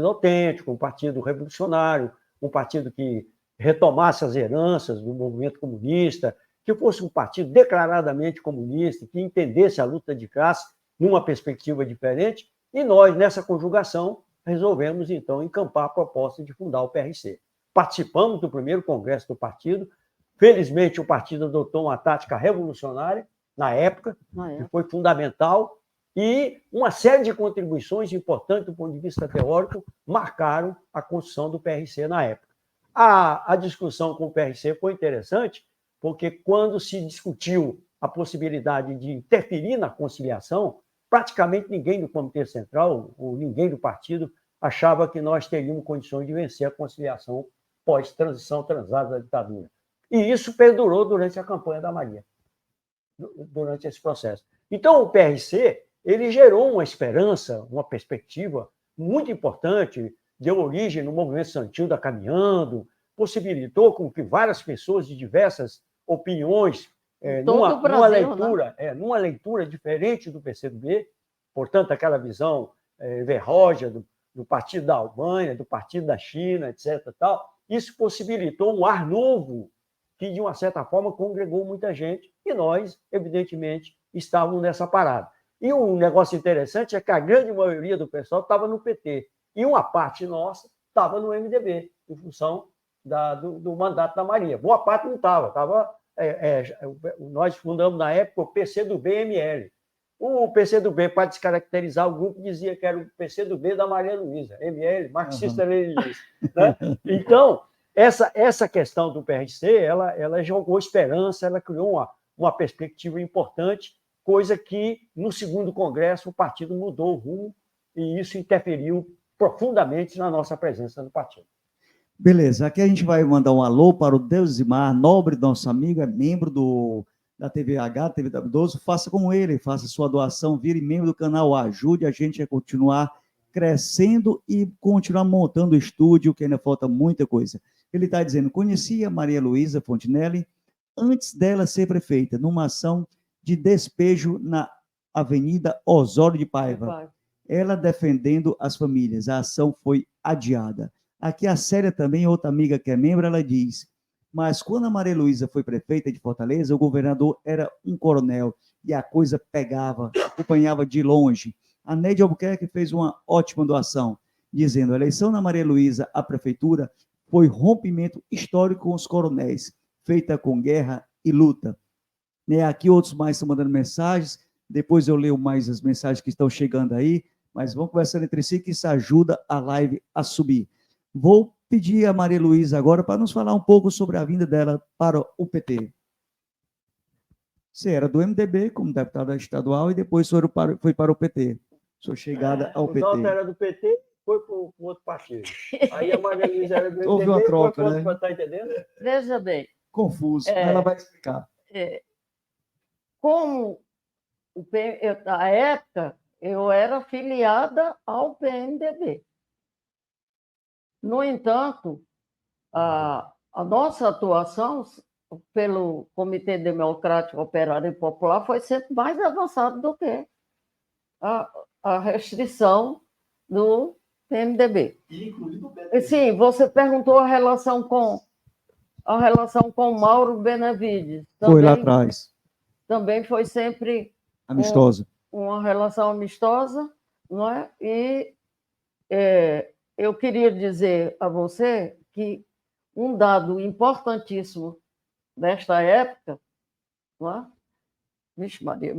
autêntico, um partido revolucionário, um partido que retomasse as heranças do movimento comunista, que fosse um partido declaradamente comunista, que entendesse a luta de classe numa perspectiva diferente, e nós, nessa conjugação, resolvemos, então, encampar a proposta de fundar o PRC. Participamos do primeiro congresso do partido. Felizmente, o partido adotou uma tática revolucionária na época, que foi fundamental, e uma série de contribuições importantes do ponto de vista teórico marcaram a construção do PRC na época. A discussão com o PRC foi interessante, porque quando se discutiu a possibilidade de interferir na conciliação, praticamente ninguém do Comitê Central, ou ninguém do partido, achava que nós teríamos condições de vencer a conciliação pós-transição transada da ditadura. E isso perdurou durante a campanha da Maria, durante esse processo. Então, o PRC ele gerou uma esperança, uma perspectiva muito importante, deu origem no movimento estudantil da Caminhando, possibilitou com que várias pessoas de diversas opiniões, numa leitura diferente do PCdoB, portanto, aquela visão verroja do Partido da Albânia, do Partido da China, etc. Tal, isso possibilitou um ar novo que, de uma certa forma, congregou muita gente, e nós, evidentemente, estávamos nessa parada. E um negócio interessante é que a grande maioria do pessoal estava no PT, e uma parte nossa estava no MDB, em função do mandato da Maria. Boa parte não estava. Nós fundamos, na época, o PCdoB-ML. O PCdoB, para descaracterizar o grupo, dizia que era o PCdoB da Maria Luísa, ML, marxista-leninista. Né? Então, essa questão do PRC, ela jogou esperança, ela criou uma perspectiva importante, coisa que, no segundo congresso, o partido mudou o rumo, e isso interferiu profundamente na nossa presença no partido. Beleza, aqui a gente vai mandar um alô para o Deusimar Nobre, nosso amigo, é membro da TVH, TV W12, faça como ele, faça sua doação, vire membro do canal, ajude a gente a continuar crescendo e continuar montando o estúdio, que ainda falta muita coisa. Ele está dizendo, conhecia Maria Luísa Fontinelli antes dela ser prefeita, numa ação de despejo na Avenida Osório de Paiva. Ela defendendo as famílias, a ação foi adiada. Aqui a Célia também, outra amiga que é membro, ela diz, mas quando a Maria Luísa foi prefeita de Fortaleza, o governador era um coronel e a coisa pegava, acompanhava de longe. A Neide Albuquerque fez uma ótima doação, dizendo, a eleição da Maria Luísa à prefeitura foi rompimento histórico com os coronéis, feita com guerra e luta. Aqui outros mais estão mandando mensagens, depois eu leio mais as mensagens que estão chegando aí, mas vamos conversando entre si que isso ajuda a live a subir. Vou pedir a Maria Luísa agora para nos falar um pouco sobre a vinda dela para o PT. Você era do MDB como deputada estadual e depois foi para o PT. Sua chegada ao PT. O Dalton era do PT, foi para o outro partido. Aí a Maria Luísa era do MDB, houve uma troca, foi para, tá entendendo? Veja bem. Confuso, ela vai explicar. como na época eu era filiada ao PMDB. No entanto, a nossa atuação pelo Comitê Democrático Operário e Popular foi sempre mais avançada do que a restrição do PMDB. Sim, você perguntou a relação com Mauro Benevides. Foi lá atrás. Também foi sempre amistosa. Uma relação amistosa, não é? E eu queria dizer a você que um dado importantíssimo desta época, não é? Vixe, Maria,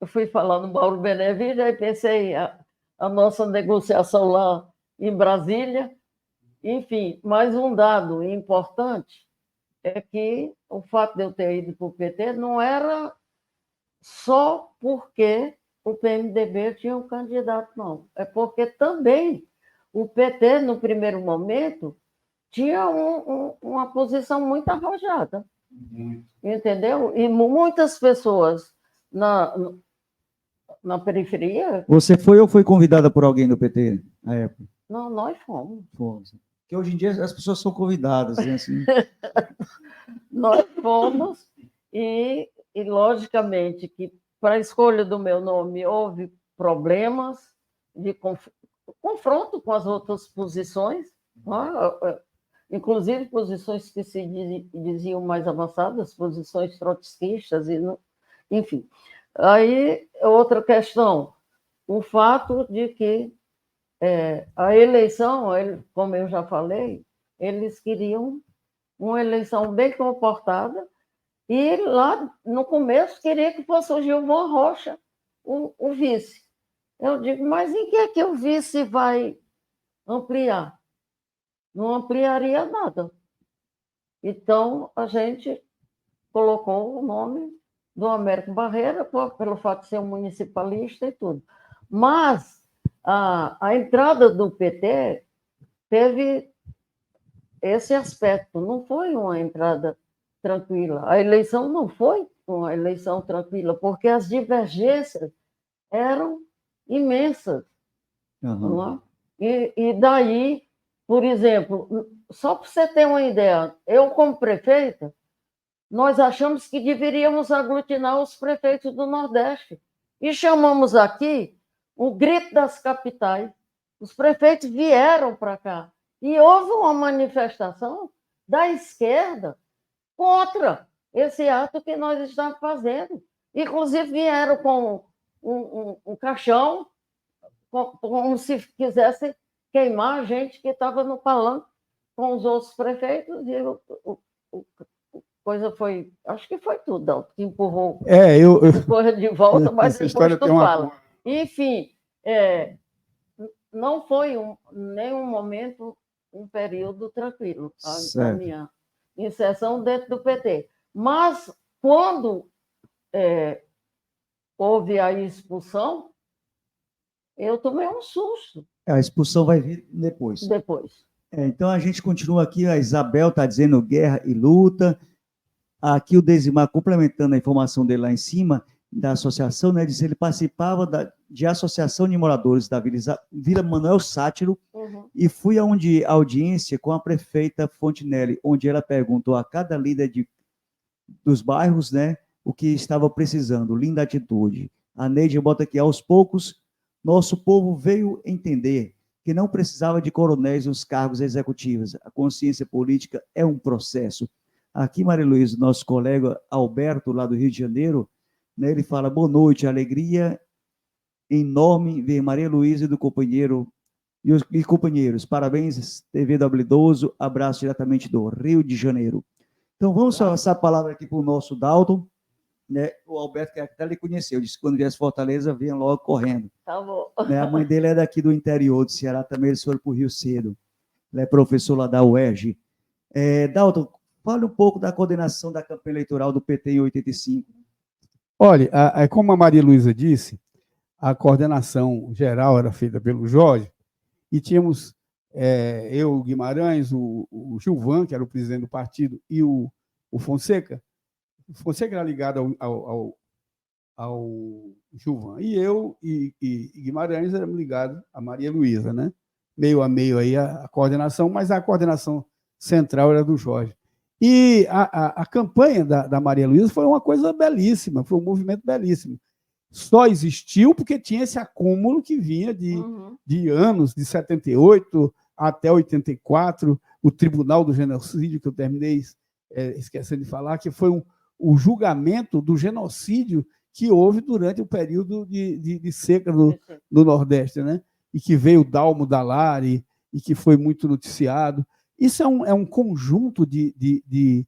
eu fui falar no Mauro Benevides, aí pensei a nossa negociação lá em Brasília. Enfim, mas um dado importante é que o fato de eu ter ido para o PT não era só porque o PMDB tinha um candidato, não. É porque também o PT, no primeiro momento, tinha uma posição muito arrojada. Entendeu? E muitas pessoas na periferia... Você foi ou foi convidada por alguém do PT na época? Não, nós fomos. Porque hoje em dia as pessoas são convidadas, né? Assim. Nós fomos e, logicamente, que para a escolha do meu nome houve problemas de confronto com as outras posições, inclusive posições que se diziam mais avançadas, posições trotskistas, enfim. Aí, outra questão, o fato de que a eleição, como eu já falei, eles queriam uma eleição bem comportada e lá no começo queria que fosse o Gilvan Rocha o vice. Eu digo, mas em que é que o vice vai ampliar? Não ampliaria nada. Então, a gente colocou o nome do Américo Barreira, pelo fato de ser um municipalista e tudo. Mas a entrada do PT teve esse aspecto, não foi uma entrada tranquila. A eleição não foi uma eleição tranquila, porque as divergências eram imensas. Não é? E daí, por exemplo, só para você ter uma ideia, eu como prefeita, nós achamos que deveríamos aglutinar os prefeitos do Nordeste. E chamamos aqui o grito das capitais. Os prefeitos vieram para cá. E houve uma manifestação da esquerda contra esse ato que nós estamos fazendo. Inclusive, vieram com um caixão, como se quisesse queimar a gente que estava no palanque com os outros prefeitos. E coisa foi... Acho que foi tudo, Dalton, que empurrou coisa de volta, mas depois tu fala. Enfim, não foi nenhum momento um período tranquilo, a minha inserção dentro do PT. Mas, quando houve a expulsão, eu tomei um susto. A expulsão vai vir depois. Então, a gente continua aqui, a Isabel está dizendo guerra e luta. Aqui o Desimar, complementando a informação dele lá em cima, da associação, né, diz que ele participava de associação de moradores da Vila Manuel Sátiro, e fui a audiência com a prefeita Fontinelli, onde ela perguntou a cada líder dos bairros, né, o que estava precisando. Linda atitude. A Neide bota aqui, aos poucos, nosso povo veio entender que não precisava de coronéis nos cargos executivos. A consciência política é um processo. Aqui, Maria Luísa, nosso colega Alberto, lá do Rio de Janeiro, né, ele fala, boa noite, alegria enorme ver Maria Luísa e do companheiro e companheiros. Parabéns, TV do Habilidoso, abraço diretamente do Rio de Janeiro. Então, vamos passar a palavra aqui para o nosso Dalton, né? O Alberto, que até ele conheceu, disse que quando viesse Fortaleza, vinha logo correndo. Tá bom. Né? A mãe dele é daqui do interior do Ceará, também eles foram para o Rio cedo. Ele é professor lá da UERJ. Dalton, fale um pouco da coordenação da campanha eleitoral do PT em 85. Olha, como a Maria Luísa disse, a coordenação geral era feita pelo Jorge, e tínhamos eu, o Guimarães, o Gilvan, que era o presidente do partido, e o Fonseca. O Fonseca era ligado ao Gilvan. E eu e Guimarães éramos ligados a Maria Luísa, né? Meio a meio aí a coordenação, mas a coordenação central era do Jorge. E a campanha da Maria Luísa foi uma coisa belíssima, foi um movimento belíssimo. Só existiu porque tinha esse acúmulo que vinha de anos, de 78 até 84, o Tribunal do Genocídio, que eu terminei esquecendo de falar, que foi o julgamento do genocídio que houve durante o período de seca no Nordeste, né? E que veio o Dalmo Dallari, e que foi muito noticiado. Isso é um conjunto de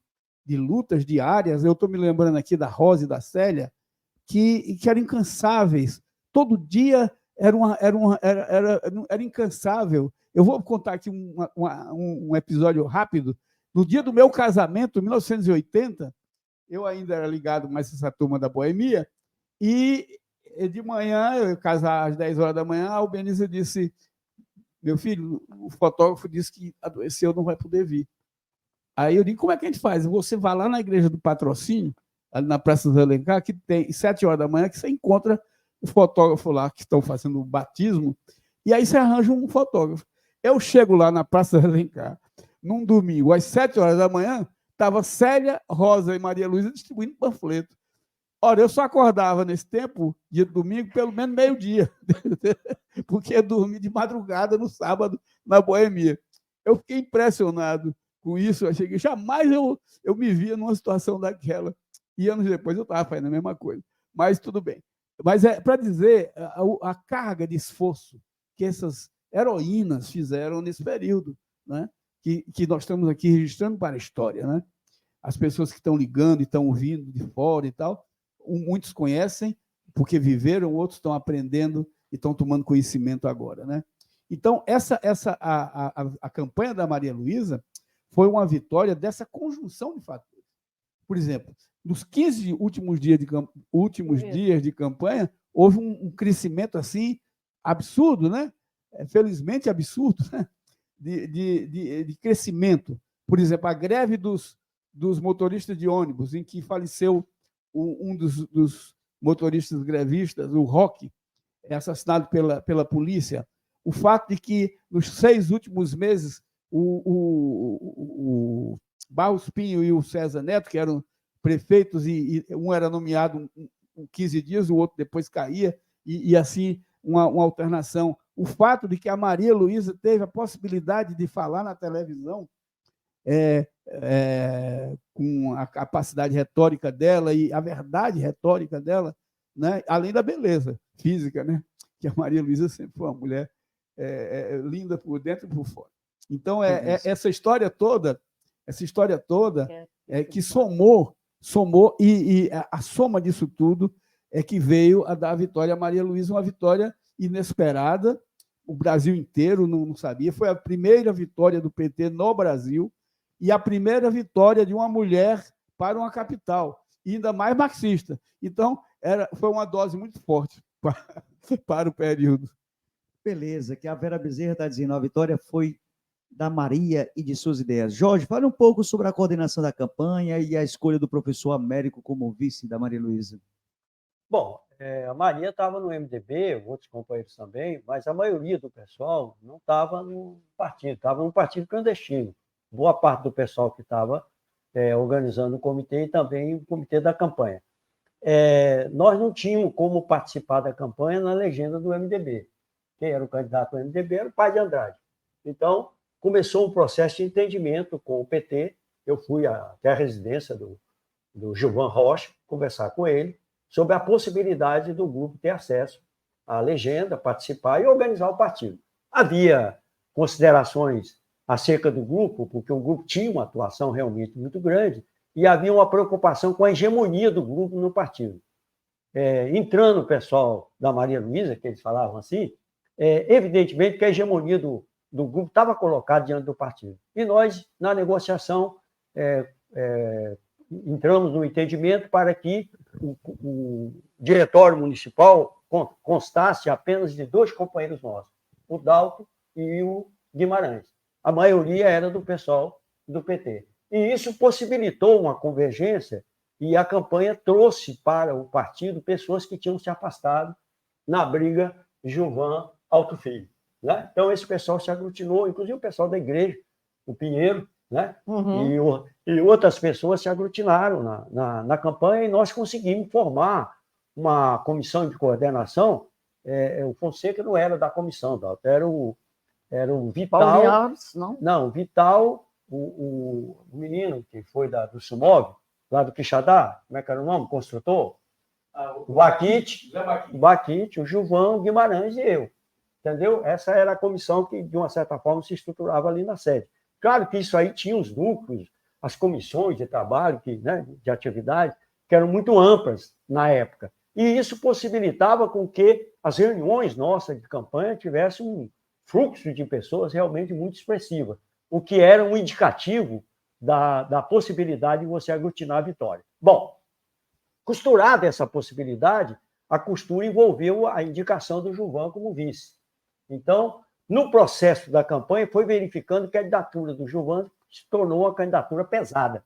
lutas diárias. Eu estou me lembrando aqui da Rosa e da Célia, que eram incansáveis. Todo dia era incansável. Eu vou contar aqui um episódio rápido. No dia do meu casamento, em 1980, eu ainda era ligado mais a essa turma da boemia, e de manhã, eu casar às 10 horas da manhã, a Albeniza disse: meu filho, o fotógrafo disse que adoeceu, não vai poder vir. Aí eu digo: como é que a gente faz? Você vai lá na igreja do Patrocínio, ali na Praça do Alencar, que tem 7 horas da manhã, que você encontra o fotógrafo lá que estão fazendo o batismo, e aí você arranja um fotógrafo. Eu chego lá na Praça do Alencar, num domingo, às 7 horas da manhã, estava Célia, Rosa e Maria Luísa distribuindo panfleto. Ora, eu só acordava nesse tempo, dia de domingo, pelo menos meio-dia, porque eu dormi de madrugada no sábado, na boemia. Eu fiquei impressionado com isso, eu achei que jamais eu me via numa situação daquela. E anos depois eu estava fazendo a mesma coisa. Mas tudo bem. Mas é para dizer a carga de esforço que essas heroínas fizeram nesse período, né? Que nós estamos aqui registrando para a história, né? As pessoas que estão ligando e estão ouvindo de fora e tal, muitos conhecem porque viveram, outros estão aprendendo e estão tomando conhecimento agora, né? Então, a campanha da Maria Luísa foi uma vitória dessa conjunção de fatores. Por exemplo, nos 15 últimos dias de campanha, houve um crescimento assim absurdo, né? Felizmente absurdo, né? De crescimento. Por exemplo, a greve dos motoristas de ônibus, em que faleceu um dos motoristas grevistas, o Roque, assassinado pela polícia. O fato de que, nos 6 últimos meses, o Barros Pinho e o César Neto, que eram prefeitos, e um era nomeado 15 dias, o outro depois caía, e assim uma alternação. O fato de que a Maria Luísa teve a possibilidade de falar na televisão, com a capacidade retórica dela e a verdade retórica dela, né? Além da beleza física, né? Que a Maria Luísa sempre foi uma mulher linda por dentro e por fora. Então, essa história toda que somou, e a soma disso tudo é que veio a dar a vitória a Maria Luísa, uma vitória inesperada. O Brasil inteiro não sabia. Foi a primeira vitória do PT no Brasil e a primeira vitória de uma mulher para uma capital, e ainda mais marxista. Então, foi uma dose muito forte para o período. Beleza, que a Vera Bezerra está dizendo, a vitória foi da Maria e de suas ideias. Jorge, fale um pouco sobre a coordenação da campanha e a escolha do professor Américo como vice da Maria Luísa. Bom, a Maria estava no MDB, outros companheiros também, mas a maioria do pessoal não estava no partido, estava num partido clandestino. Boa parte do pessoal que estava organizando o comitê e também o comitê da campanha. Nós não tínhamos como participar da campanha na legenda do MDB. Quem era o candidato do MDB era o pai de Andrade. Então, começou um processo de entendimento com o PT. Eu fui até a residência do Gilvan Rocha conversar com ele sobre a possibilidade do grupo ter acesso à legenda, participar e organizar o partido. Havia considerações acerca do grupo, porque o grupo tinha uma atuação realmente muito grande, e havia uma preocupação com a hegemonia do grupo no partido. Entrando o pessoal da Maria Luísa, que eles falavam assim, evidentemente que a hegemonia do grupo estava colocada diante do partido. E nós, na negociação, entramos no entendimento para que o diretório municipal constasse apenas de 2 companheiros nossos, o Dalto e o Guimarães. A maioria era do pessoal do PT. E isso possibilitou uma convergência E a campanha trouxe para o partido pessoas que tinham se afastado na briga Gilvan Alto Filho, né? Então, esse pessoal se aglutinou, inclusive o pessoal da igreja, o Pinheiro, né? E outras pessoas se aglutinaram na campanha, e nós conseguimos formar uma comissão de coordenação. O Fonseca não era da comissão, era o Vital. Pauliares, não? Não, o Vital, o menino que foi do Sumov, lá do Quixadá, como é que era o nome? Construtor? O Baquite, o Gilvan, o Guimarães e eu. Entendeu? Essa era a comissão que, de uma certa forma, se estruturava ali na sede. Claro que isso aí tinha os núcleos, as comissões de trabalho, né, de atividade, que eram muito amplas na época. E isso possibilitava com que as reuniões nossas de campanha tivessem um fluxo de pessoas realmente muito expressivo, o que era um indicativo da possibilidade de você aglutinar a vitória. Bom, costurada essa possibilidade, a costura envolveu a indicação do Gilvan como vice. Então, no processo da campanha, foi verificando que a candidatura do Gilvan se tornou uma candidatura pesada.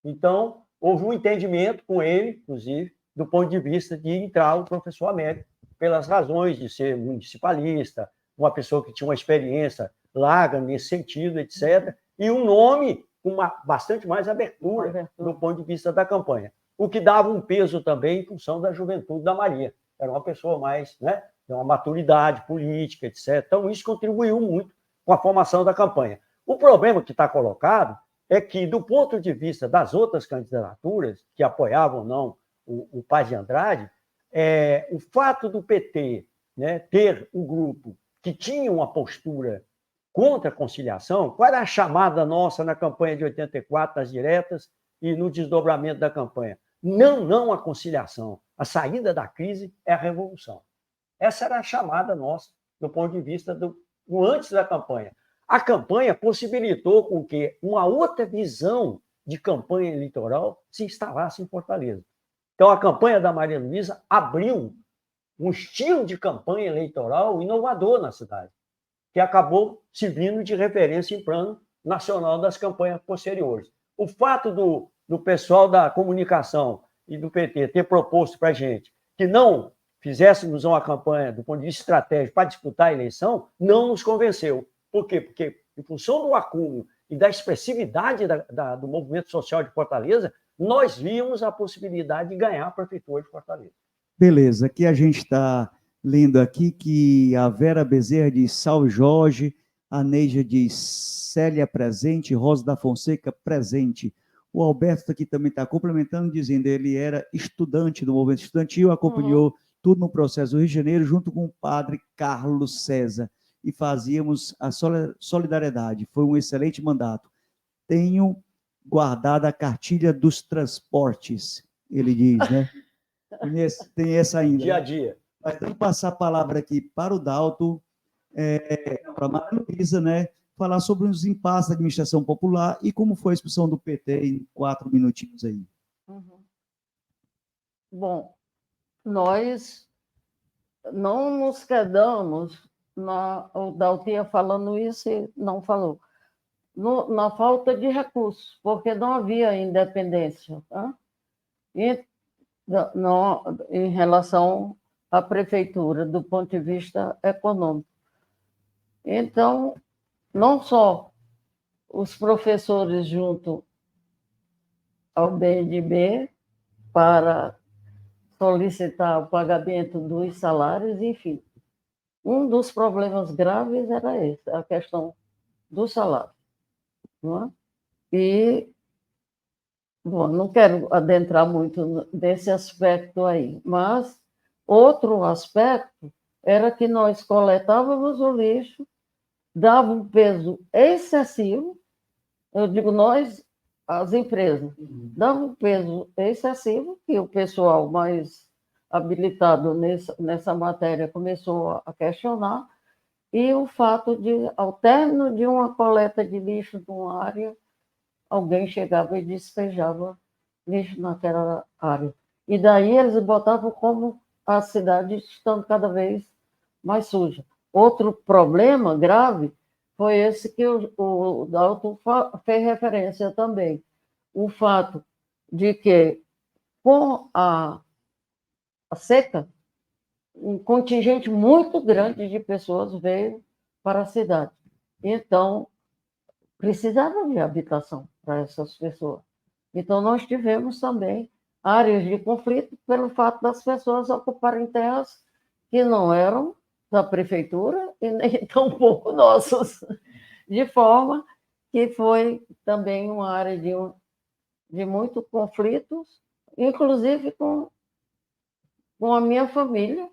Então, houve um entendimento com ele, inclusive, do ponto de vista de entrar o professor Américo, pelas razões de ser municipalista, uma pessoa que tinha uma experiência larga nesse sentido, etc., e um nome com bastante mais abertura do ponto de vista da campanha, o que dava um peso também em função da juventude da Maria. Era uma pessoa mais, né, de uma maturidade política, etc. Então, isso contribuiu muito com a formação da campanha. O problema que está colocado é que, do ponto de vista das outras candidaturas, que apoiavam ou não o Paz de Andrade, o fato do PT, né, ter um grupo que tinha uma postura contra a conciliação, qual era a chamada nossa na campanha de 84, nas diretas e no desdobramento da campanha? Não a conciliação. A saída da crise é a revolução. Essa era a chamada nossa, do ponto de vista do antes da campanha. A campanha possibilitou com que uma outra visão de campanha eleitoral se instalasse em Fortaleza. Então, a campanha da Maria Luísa abriu um estilo de campanha eleitoral inovador na cidade, que acabou servindo de referência em plano nacional das campanhas posteriores. O fato do pessoal da comunicação e do PT ter proposto para a gente que não fizéssemos uma campanha do ponto de vista estratégico para disputar a eleição, não nos convenceu. Por quê? Porque, em função do acúmulo e da expressividade do movimento social de Fortaleza, nós víamos a possibilidade de ganhar a prefeitura de Fortaleza. Beleza, aqui a gente está lendo aqui que a Vera Bezerra diz salve Jorge, a Neija diz Célia presente, Rosa da Fonseca presente. O Alberto aqui também está complementando, dizendo ele era estudante do movimento estudantil, acompanhou tudo no processo do Rio de Janeiro, junto com o padre Carlos César, e fazíamos a solidariedade. Foi um excelente mandato. Tenho guardado a cartilha dos transportes, ele diz, né? Tem essa ainda. Dia a dia. Mas vamos passar a palavra aqui para o Dalton, para a Maria Luísa, né? Falar sobre os impasses da administração popular e como foi a expulsão do PT em 4 minutinhos aí. Bom, nós não nos quedamos, o Dalton ia falando isso e não falou, na falta de recursos, porque não havia independência, tá? Em relação à prefeitura, do ponto de vista econômico. Então, não só os professores junto ao BNB para solicitar o pagamento dos salários, enfim. Um dos problemas graves era esse, a questão do salário. Não é? E, bom, não quero adentrar muito nesse aspecto aí, mas outro aspecto era que nós coletávamos o lixo, dava um peso excessivo, eu digo nós, as empresas, davam um peso excessivo, que o pessoal mais habilitado nessa matéria começou a questionar, e o fato de, ao término de uma coleta de lixo numa área, alguém chegava e despejava lixo naquela área. E daí eles botavam como a cidade estando cada vez mais suja. Outro problema grave foi esse que o Dalton fez referência também. O fato de que com a seca, um contingente muito grande de pessoas veio para a cidade. Então, precisava de habitação para essas pessoas. Então, nós tivemos também áreas de conflito pelo fato das pessoas ocuparem terras que não eram da prefeitura e nem tampouco nossas, de forma que foi também uma área de muito conflitos, inclusive com a minha família.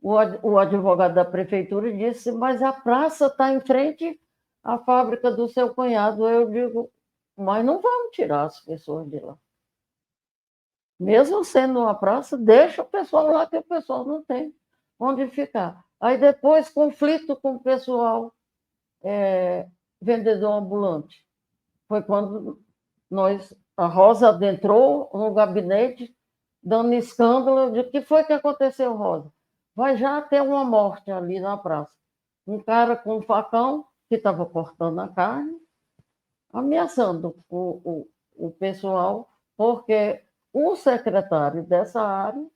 O advogado da prefeitura disse, mas a praça está em frente à fábrica do seu cunhado. Eu digo, mas não vamos tirar as pessoas de lá. Mesmo sendo uma praça, deixa o pessoal lá, que o pessoal não tem onde ficar. Aí depois, conflito com o pessoal vendedor ambulante. Foi quando a Rosa adentrou no gabinete, dando escândalo de que foi que aconteceu, Rosa? Vai já ter uma morte ali na praça. Um cara com um facão que estava cortando a carne, ameaçando o pessoal, porque o secretário dessa área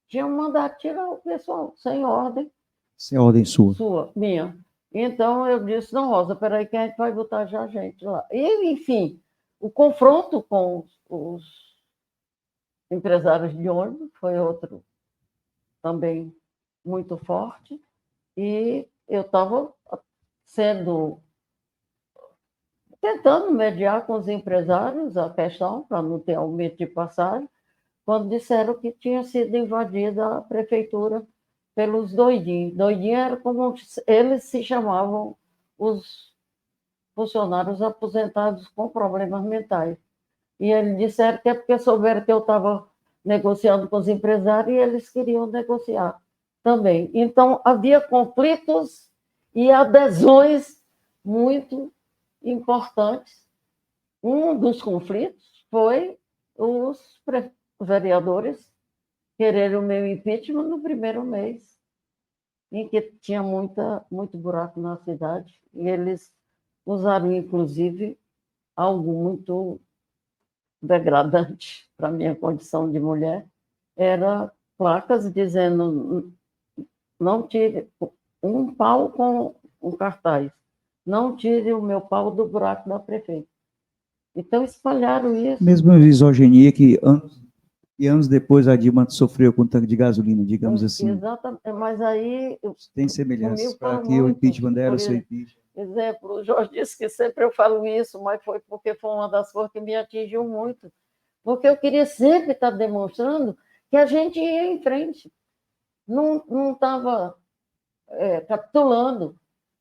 tinha mandado tirar o pessoal, sem ordem. Sem ordem sua. Minha. Então, eu disse, não, Rosa, peraí que a gente vai botar já a gente lá. E, enfim, o confronto com os empresários de ônibus foi outro também muito forte. E eu estava tentando mediar com os empresários a questão, para não ter aumento de passagem, quando disseram que tinha sido invadida a prefeitura pelos doidinhos. Doidinhos era como eles se chamavam, os funcionários aposentados com problemas mentais. E eles disseram que é porque souberam que eu estava negociando com os empresários e eles queriam negociar também. Então, havia conflitos e adesões muito importantes. Um dos conflitos foi os vereadores quererem o meu impeachment no primeiro mês, em que tinha muito buraco na cidade, e eles usaram, inclusive, algo muito degradante para a minha condição de mulher, era placas dizendo, não tire um pau com um cartaz, não tire o meu pau do buraco da prefeita. Então, espalharam isso. Mesmo a misoginia que anos depois a Dilma sofreu com um tanque de gasolina, digamos assim. Exatamente, mas aí... Tem semelhanças para que o impeachment dela, o seu impeachment. Exemplo, o Jorge disse que sempre eu falo isso, mas foi porque foi uma das coisas que me atingiu muito. Porque eu queria sempre estar demonstrando que a gente ia em frente. Não estava capitulando.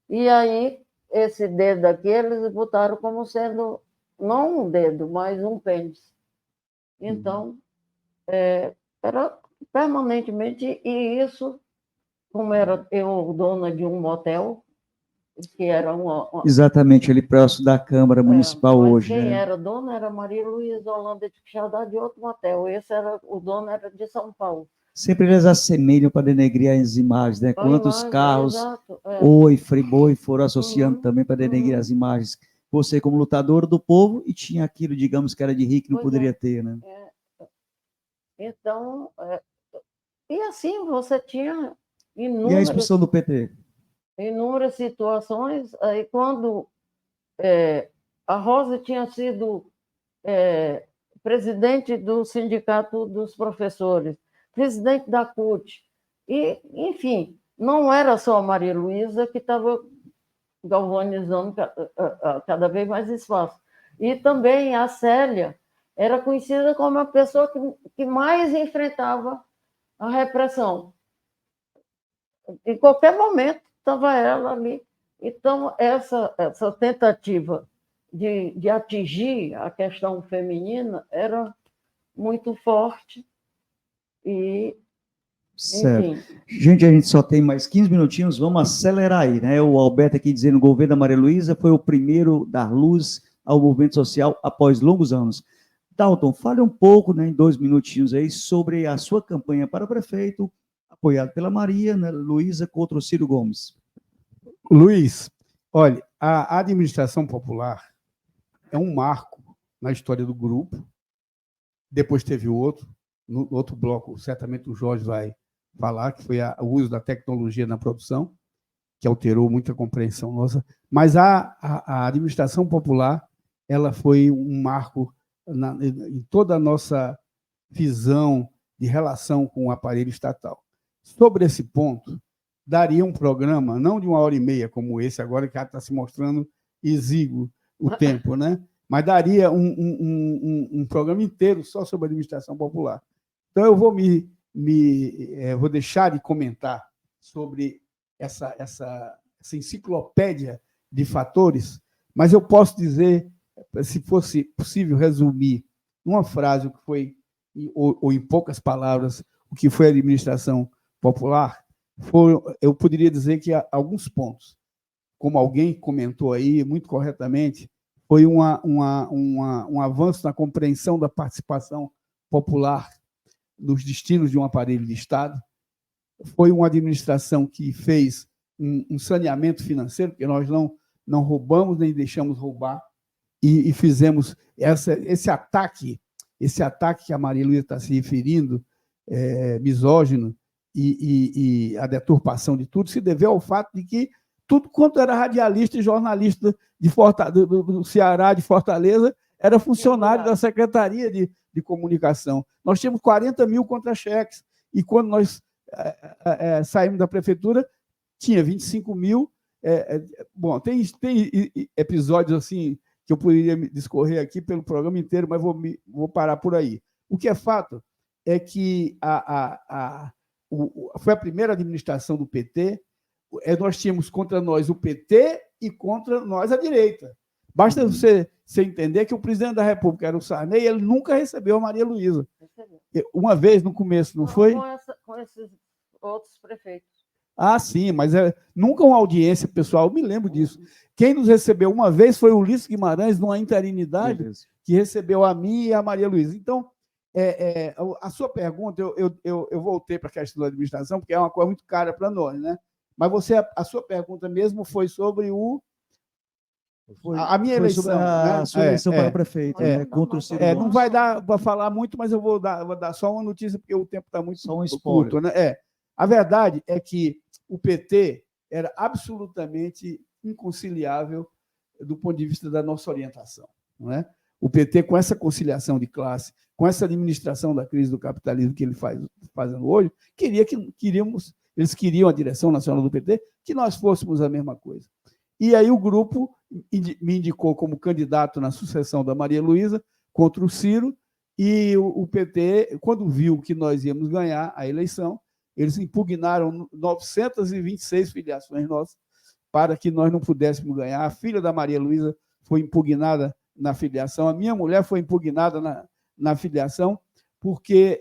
E aí, esse dedo aqui, eles botaram como sendo, não um dedo, mas um pênis. Então, era permanentemente, e isso, como era eu dona de um motel, que era Exatamente, ali próximo da Câmara Municipal hoje. Quem era dona era Maria Luísa Holanda de Quixadá, de outro motel. O dono era de São Paulo. Sempre eles assemelham para denegrir as imagens, né? Quantos carros, Oi, Friboi foram associando também para denegrir as imagens. Você como lutadora do povo e tinha aquilo, digamos, que era de rico que não poderia ter, né? Então, e assim, você tinha inúmeras... E a expulsão do PT? Inúmeras situações. Aí, quando a Rosa tinha sido presidente do Sindicato dos Professores, presidente da CUT, e, enfim, não era só a Maria Luísa que estava galvanizando cada vez mais espaço. E também a Célia era conhecida como a pessoa que mais enfrentava a repressão. Em qualquer momento estava ela ali. Então, essa tentativa de atingir a questão feminina era muito forte. E, certo. Enfim. Gente, a gente só tem mais 15 minutinhos, vamos acelerar aí, né? O Alberto aqui dizendo que o governo da Maria Luísa foi o primeiro a dar luz ao movimento social após longos anos. Dalton, fale um pouco, né, em 2 minutinhos aí, sobre a sua campanha para prefeito, apoiado pela Maria, né, Luísa contra o Ciro Gomes. Luiz, olha, a administração popular é um marco na história do grupo, depois teve outro, no outro bloco, certamente o Jorge vai falar, que foi o uso da tecnologia na produção, que alterou muita compreensão nossa, mas a administração popular ela foi um marco em toda a nossa visão de relação com o aparelho estatal. Sobre esse ponto, daria um programa, não de 1h30 como esse agora, que está se mostrando exíguo o tempo, né? Mas daria um programa inteiro só sobre a administração popular. Então, eu vou vou deixar de comentar sobre essa enciclopédia de fatores, mas eu posso dizer, se fosse possível resumir numa frase o que foi, ou em poucas palavras, o que foi a administração popular, eu poderia dizer que há alguns pontos, como alguém comentou aí muito corretamente, foi um avanço na compreensão da participação popular nos destinos de um aparelho de Estado, foi uma administração que fez um saneamento financeiro, porque nós não roubamos nem deixamos roubar, e fizemos esse ataque que a Maria Luísa está se referindo, misógino, e a deturpação de tudo, se deveu ao fato de que tudo quanto era radialista e jornalista do Ceará, de Fortaleza, era funcionário da Secretaria de Comunicação. Nós tínhamos 40 mil contra-cheques, e quando nós saímos da prefeitura, tinha 25 mil. Bom, tem episódios assim que eu poderia discorrer aqui pelo programa inteiro, mas vou parar por aí. O que é fato é que foi a primeira administração do PT, nós tínhamos contra nós o PT e contra nós a direita. Basta você entender que o presidente da República era o Sarney, ele nunca recebeu a Maria Luísa. Uma vez no começo, não foi? Com esses outros prefeitos. Ah, sim, mas nunca uma audiência, pessoal, eu me lembro disso. Quem nos recebeu uma vez foi o Ulisses Guimarães, numa interinidade, que recebeu a mim e a Maria Luísa. Então, a sua pergunta, eu voltei para a questão da administração, porque é uma coisa muito cara para nós, né? Mas a sua pergunta mesmo foi sobre a minha eleição. Sobre a sua eleição para prefeito, né? Contra o Ciro Gomes. Não vai dar para falar muito, mas eu vou dar só uma notícia, porque o tempo está muito curto, né? A verdade é que o PT era absolutamente inconciliável do ponto de vista da nossa orientação, não é? O PT, com essa conciliação de classe, com essa administração da crise do capitalismo que ele fazendo hoje, eles queriam, a direção nacional do PT, que nós fôssemos a mesma coisa. E aí o grupo me indicou como candidato na sucessão da Maria Luísa contra o Ciro, e o PT, quando viu que nós íamos ganhar a eleição, eles impugnaram 926 filiações nossas para que nós não pudéssemos ganhar. A filha da Maria Luísa foi impugnada na filiação, a minha mulher foi impugnada na filiação, porque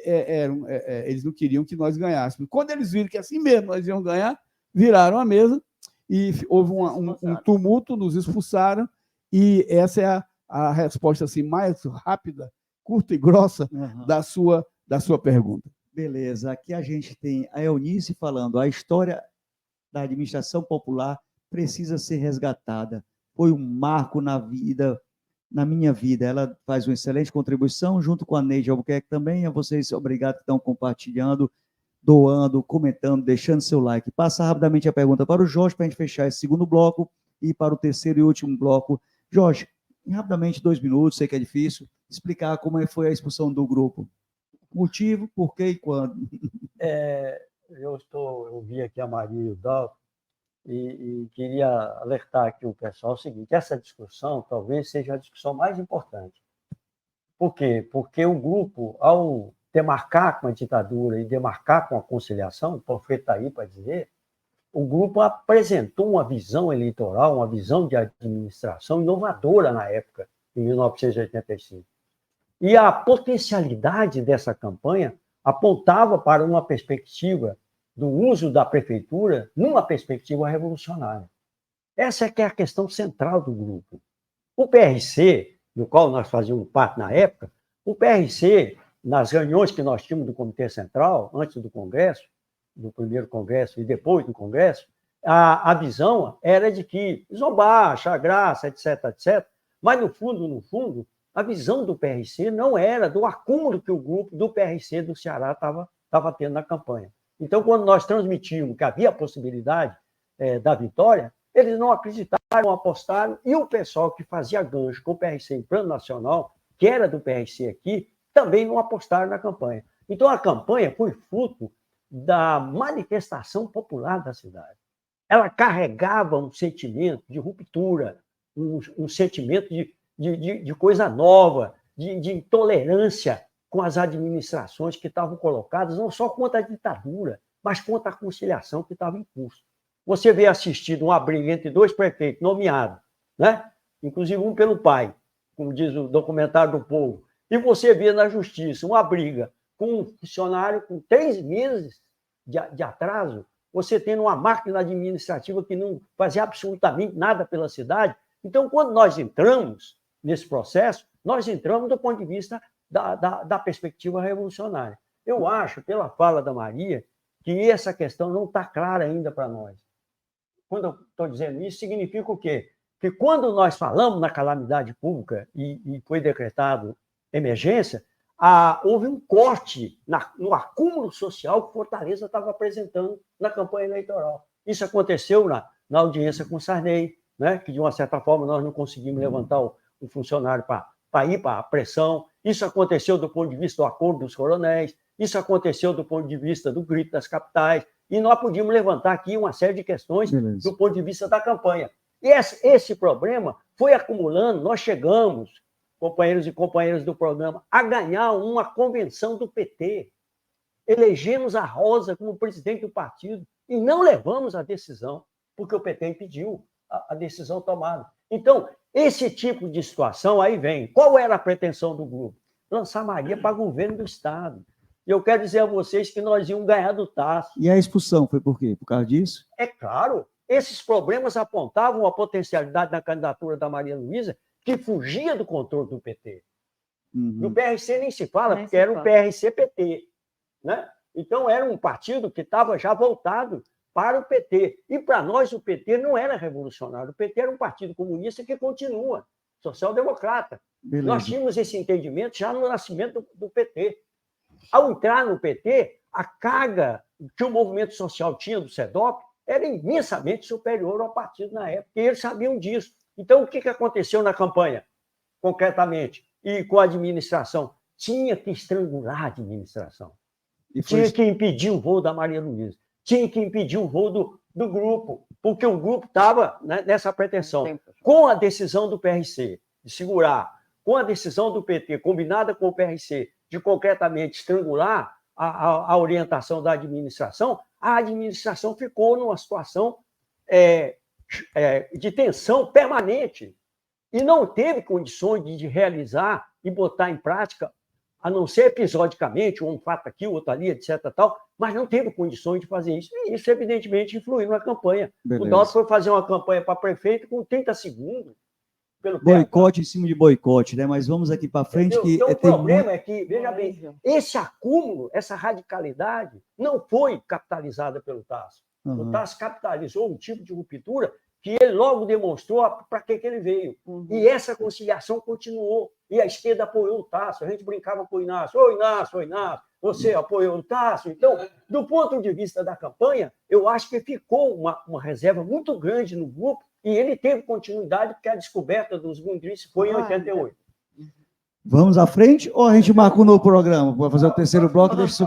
eles não queriam que nós ganhássemos. Quando eles viram que assim mesmo nós íamos ganhar, viraram a mesa e houve um tumulto, nos expulsaram, e essa é a resposta assim, mais rápida, curta e grossa da sua pergunta. Beleza, aqui a gente tem a Eunice falando, a história da administração popular precisa ser resgatada. Foi um marco na minha vida. Ela faz uma excelente contribuição, junto com a Neide Albuquerque também. A vocês, obrigado que estão compartilhando, doando, comentando, deixando seu like. Passa rapidamente a pergunta para o Jorge, para a gente fechar esse segundo bloco, e para o terceiro e último bloco. Jorge, rapidamente, 2 minutos, sei que é difícil, explicar como foi a expulsão do grupo. Motivo, por quê e quando? Eu vi aqui a Maria e o Dalton e queria alertar aqui o pessoal o seguinte: essa discussão talvez seja a discussão mais importante. Por quê? Porque o grupo, ao demarcar com a ditadura e demarcar com a conciliação, o profeta está aí para dizer, o grupo apresentou uma visão eleitoral, uma visão de administração inovadora na época, em 1985. E a potencialidade dessa campanha apontava para uma perspectiva do uso da prefeitura numa perspectiva revolucionária. Essa é que é a questão central do grupo. O PRC, do qual nós fazíamos parte na época, o PRC, nas reuniões que nós tínhamos do Comitê Central, antes do Congresso, do primeiro Congresso e depois do Congresso, a visão era de que zombar, achar graça, etc., etc., mas, no fundo, A visão do PRC não era do acúmulo que o grupo do PRC do Ceará estava tendo na campanha. Então, quando nós transmitimos que havia a possibilidade da vitória, eles não acreditaram, não apostaram, e o pessoal que fazia gancho com o PRC em plano nacional, que era do PRC aqui, também não apostaram na campanha. Então, a campanha foi fruto da manifestação popular da cidade. Ela carregava um sentimento de ruptura, um sentimento de coisa nova, de intolerância com as administrações que estavam colocadas, não só contra a ditadura, mas contra a conciliação que estava em curso. Você vê assistido uma briga entre dois prefeitos nomeados, né? Inclusive um pelo pai, como diz o documentário do Povo, e você vê na justiça uma briga com um funcionário com 3 meses de atraso, você tendo uma máquina administrativa que não fazia absolutamente nada pela cidade. Então, quando nós entramos nesse processo, nós entramos do ponto de vista da perspectiva revolucionária. Eu acho, pela fala da Maria, que essa questão não está clara ainda para nós. Quando eu estou dizendo isso, significa o quê? Que quando nós falamos na calamidade pública e foi decretado emergência, houve um corte no acúmulo social que Fortaleza estava apresentando na campanha eleitoral. Isso aconteceu na audiência com Sarney, né? Que, de uma certa forma, nós não conseguimos levantar o funcionário para ir para a pressão. Isso aconteceu do ponto de vista do acordo dos coronéis, isso aconteceu do ponto de vista do grito das capitais, e nós podíamos levantar aqui uma série de questões do ponto de vista da campanha. E esse problema foi acumulando, nós chegamos, companheiros e companheiras do programa, a ganhar uma convenção do PT. Elegemos a Rosa como presidente do partido e não levamos a decisão, porque o PT impediu a decisão tomada. Então, esse tipo de situação aí vem. Qual era a pretensão do grupo? Lançar Maria para governo do Estado. E eu quero dizer a vocês que nós íamos ganhar do Tasso. E a expulsão foi por quê? Por causa disso? É claro, esses problemas apontavam a potencialidade da candidatura da Maria Luísa que fugia do controle do PT. Do PRC nem se fala, porque era o PRC-PT. Né? Então, era um partido que estava já voltado para o PT. E, para nós, o PT não era revolucionário. O PT era um partido comunista que continua, social-democrata. Nós tínhamos esse entendimento já no nascimento do PT. Ao entrar no PT, a carga que o movimento social tinha do CEDOP era imensamente superior ao partido na época, e eles sabiam disso. Então, o que aconteceu na campanha, concretamente, e com a administração? Tinha que estrangular a administração. Tinha que impedir o voo da Maria Luísa. Tinha que impedir o voo do grupo, porque o grupo estava, né, nessa pretensão. Com a decisão do PRC de segurar, com a decisão do PT, combinada com o PRC, de concretamente estrangular a orientação da administração, a administração ficou numa situação de tensão permanente e não teve condições de realizar e botar em prática, a não ser episodicamente, um fato aqui, outro ali, etc. Tal, mas não teve condições de fazer isso. E isso, evidentemente, influiu na campanha. Beleza. O Dalton foi fazer uma campanha para prefeito com 30 segundos. Pelo boicote em cima de boicote, né? Mas vamos aqui para frente. Então, o problema é que, veja bem, esse acúmulo, essa radicalidade, não foi capitalizada pelo Tasso. O Tasso capitalizou um tipo de ruptura que ele logo demonstrou para que ele veio. E essa conciliação continuou. E a esquerda apoiou o Tasso. A gente brincava com o Inácio. Ô, Inácio, você apoiou o Tasso. Então, do ponto de vista da campanha, eu acho que ficou uma reserva muito grande no grupo e ele teve continuidade porque a descoberta dos Gundris foi em 88. Vamos à frente ou a gente marca um novo programa? Vou fazer o terceiro bloco e deixa o...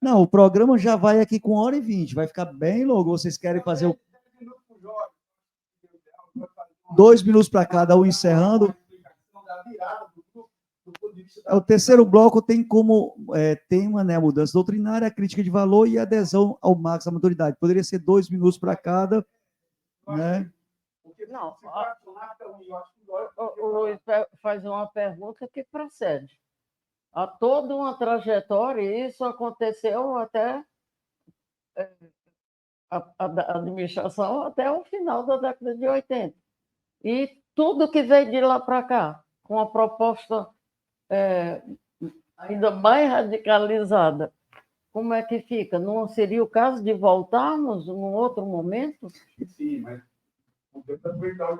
Não, o programa já vai aqui com 1h20. Vai ficar bem longo. Vocês querem fazer o... 2 minutos para cada um encerrando. O terceiro bloco tem como tema, né, a mudança doutrinária, a crítica de valor e a adesão ao máximo da maturidade. Poderia ser 2 minutos para cada, né? Não, o Luiz faz uma pergunta que procede. Há toda uma trajetória, e isso aconteceu até a administração até o final da década de 80. E tudo que veio de lá para cá, com a proposta ainda mais radicalizada, como é que fica? Não seria o caso de voltarmos num outro momento? Sim, mas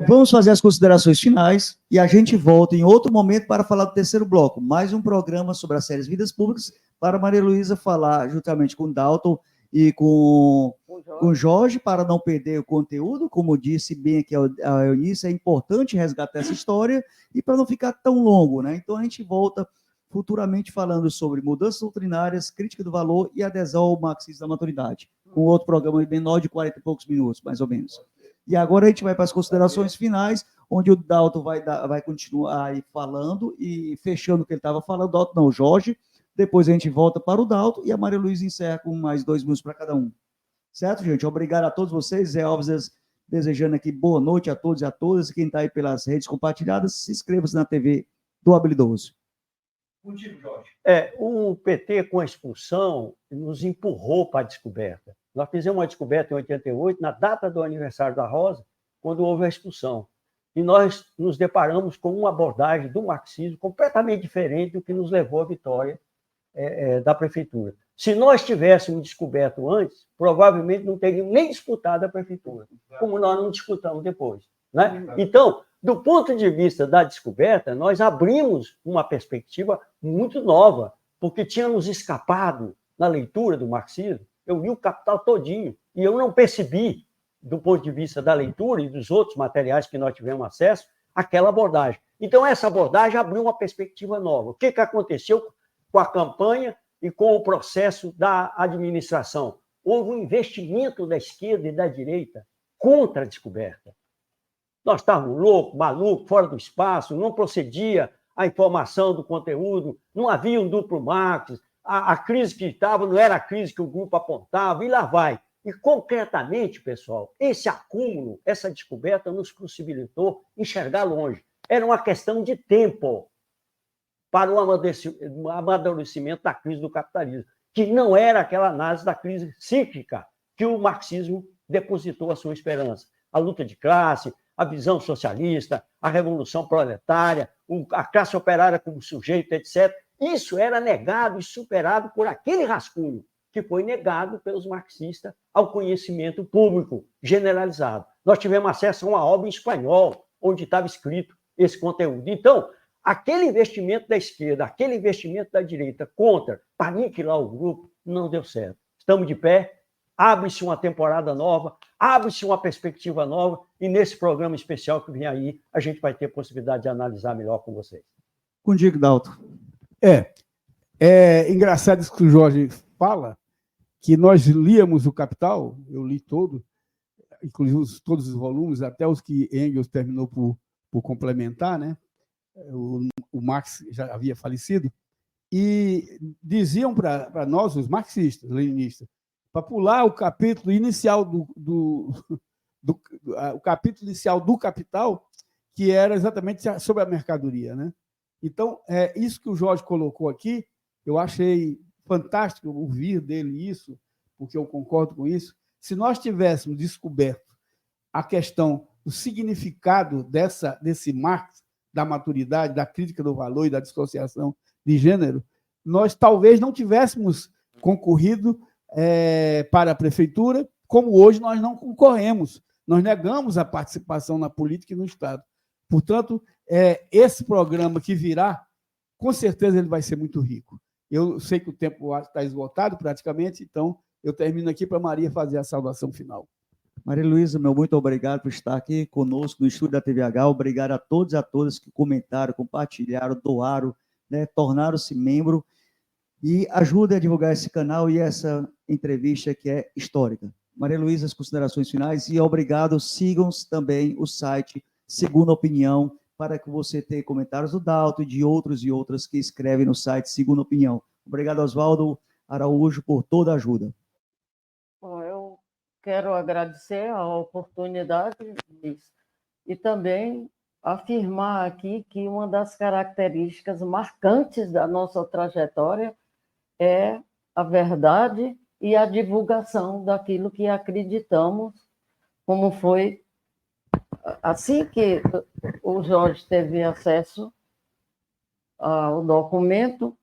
Vamos fazer as considerações finais e a gente volta em outro momento para falar do terceiro bloco. Mais um programa sobre as séries Vidas Públicas para Maria Luísa falar juntamente com o Dalton e com o Jorge, para não perder o conteúdo. Como disse bem aqui a Eunice, é importante resgatar essa história e para não ficar tão longo, né? Então a gente volta futuramente falando sobre mudanças doutrinárias, crítica do valor e adesão ao marxismo da maturidade, com outro programa menor de 40 e poucos minutos, mais ou menos. E agora a gente vai para as considerações finais, onde o Dalton vai continuar aí falando e fechando o que ele estava falando. Dalton não, Jorge. Depois a gente volta para o Dalton e a Maria Luísa encerra com mais 2 minutos para cada um. Certo, gente? Obrigado a todos vocês. Zé Alves desejando aqui boa noite a todos e a todas. Quem está aí pelas redes compartilhadas, se inscreva-se na TV do Habilidoso. Contigo, Jorge. O PT, com a expulsão, nos empurrou para a descoberta. Nós fizemos uma descoberta em 88, na data do aniversário da Rosa, quando houve a expulsão. E nós nos deparamos com uma abordagem do marxismo completamente diferente do que nos levou à vitória da prefeitura. Se nós tivéssemos descoberto antes, provavelmente não teríamos nem disputado a prefeitura, como nós não disputamos depois, né? Então, do ponto de vista da descoberta, nós abrimos uma perspectiva muito nova, porque tínhamos escapado na leitura do marxismo. Eu li o Capital todinho e eu não percebi, do ponto de vista da leitura e dos outros materiais que nós tivemos acesso, aquela abordagem. Então, essa abordagem abriu uma perspectiva nova. O que aconteceu com a campanha e com o processo da administração? Houve um investimento da esquerda e da direita contra a descoberta. Nós estávamos loucos, malucos, fora do espaço, não procedia a informação do conteúdo, não havia um duplo Marx, a crise que estava não era a crise que o grupo apontava, e lá vai. E, concretamente, pessoal, esse acúmulo, essa descoberta nos possibilitou enxergar longe. Era uma questão de tempo para o amadurecimento da crise do capitalismo, que não era aquela análise da crise cíclica que o marxismo depositou a sua esperança. A luta de classe, a visão socialista, a revolução proletária, a classe operária como sujeito, etc. Isso era negado e superado por aquele rascunho que foi negado pelos marxistas ao conhecimento público generalizado. Nós tivemos acesso a uma obra em espanhol, onde estava escrito esse conteúdo. Então, aquele investimento da esquerda, aquele investimento da direita para aniquilar o grupo, não deu certo. Estamos de pé, abre-se uma temporada nova, abre-se uma perspectiva nova, e nesse programa especial que vem aí, a gente vai ter possibilidade de analisar melhor com vocês. Contigo, Dalton. É engraçado isso que o Jorge fala, que nós líamos o Capital, eu li todo, inclusive todos os volumes, até os que Engels terminou por complementar, né? O Marx já havia falecido, e diziam para nós, os marxistas, leninistas, para pular o capítulo inicial o capítulo inicial do Capital, que era exatamente sobre a mercadoria, né? Então, isso que o Jorge colocou aqui, eu achei fantástico ouvir dele isso, porque eu concordo com isso. Se nós tivéssemos descoberto a questão do significado desse Marx, da maturidade, da crítica do valor e da dissociação de gênero, nós talvez não tivéssemos concorrido para a prefeitura, como hoje nós não concorremos. Nós negamos a participação na política e no Estado. Portanto, esse programa que virá, com certeza ele vai ser muito rico. Eu sei que o tempo está esgotado praticamente, então eu termino aqui para a Maria fazer a saudação final. Maria Luísa, meu muito obrigado por estar aqui conosco no estúdio da TVH. Obrigado a todos e a todas que comentaram, compartilharam, doaram, né, tornaram-se membro e ajudem a divulgar esse canal e essa entrevista que é histórica. Maria Luísa, as considerações finais e obrigado. Sigam também o site Segunda Opinião, para que você tenha comentários do Dalton e de outros e outras que escrevem no site Segunda Opinião. Obrigado, Oswaldo Araújo, por toda a ajuda. Bom, eu quero agradecer a oportunidade e também afirmar aqui que uma das características marcantes da nossa trajetória é a verdade e a divulgação daquilo que acreditamos, como foi assim que o Jorge teve acesso ao documento,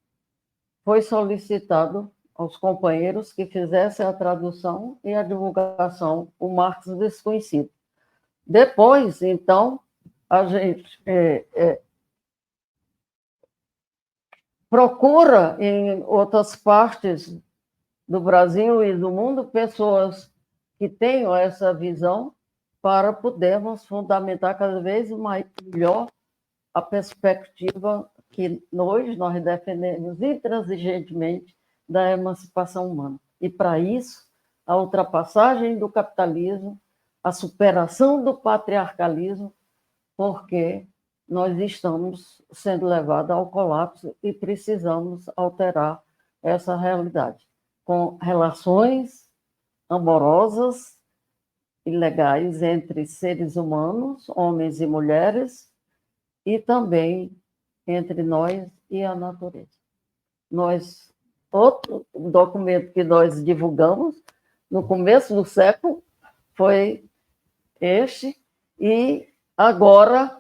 foi solicitado aos companheiros que fizessem a tradução e a divulgação, o Marx Desconhecido. Depois, então, a gente procura em outras partes do Brasil e do mundo pessoas que tenham essa visão para podermos fundamentar cada vez melhor a perspectiva que hoje nós defendemos intransigentemente da emancipação humana. E, para isso, a ultrapassagem do capitalismo, a superação do patriarcalismo, porque nós estamos sendo levados ao colapso e precisamos alterar essa realidade, com relações amorosas e legais entre seres humanos, homens e mulheres, e também entre nós e a natureza. Outro documento que nós divulgamos no começo do século foi este, e agora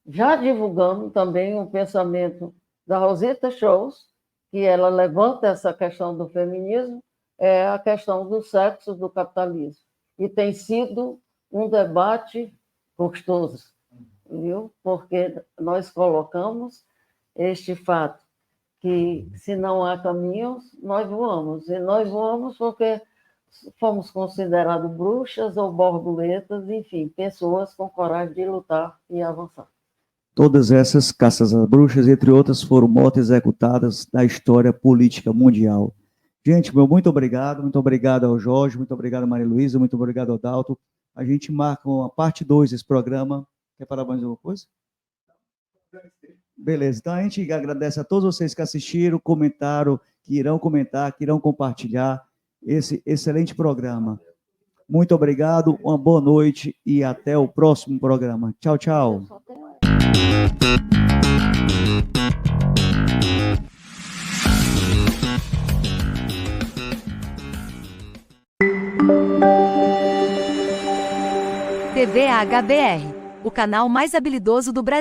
já divulgamos também um pensamento da Rosita Shows, que ela levanta essa questão do feminismo, é a questão dos sexos do capitalismo. E tem sido um debate gostoso, viu? Porque nós colocamos este fato, que se não há caminhos, nós voamos. E nós voamos porque fomos considerados bruxas ou borboletas, enfim, pessoas com coragem de lutar e avançar. Todas essas caças às bruxas, entre outras, foram mortes executadas na história política mundial. Gente, muito obrigado ao Jorge, muito obrigado a Maria Luísa, muito obrigado ao Dalton. A gente marca uma parte 2 desse programa. Quer falar mais alguma coisa? Beleza, então a gente agradece a todos vocês que assistiram, comentaram, que irão comentar, que irão compartilhar esse excelente programa. Muito obrigado, uma boa noite e até o próximo programa. Tchau, tchau. TV HBR, o canal mais habilidoso do Brasil.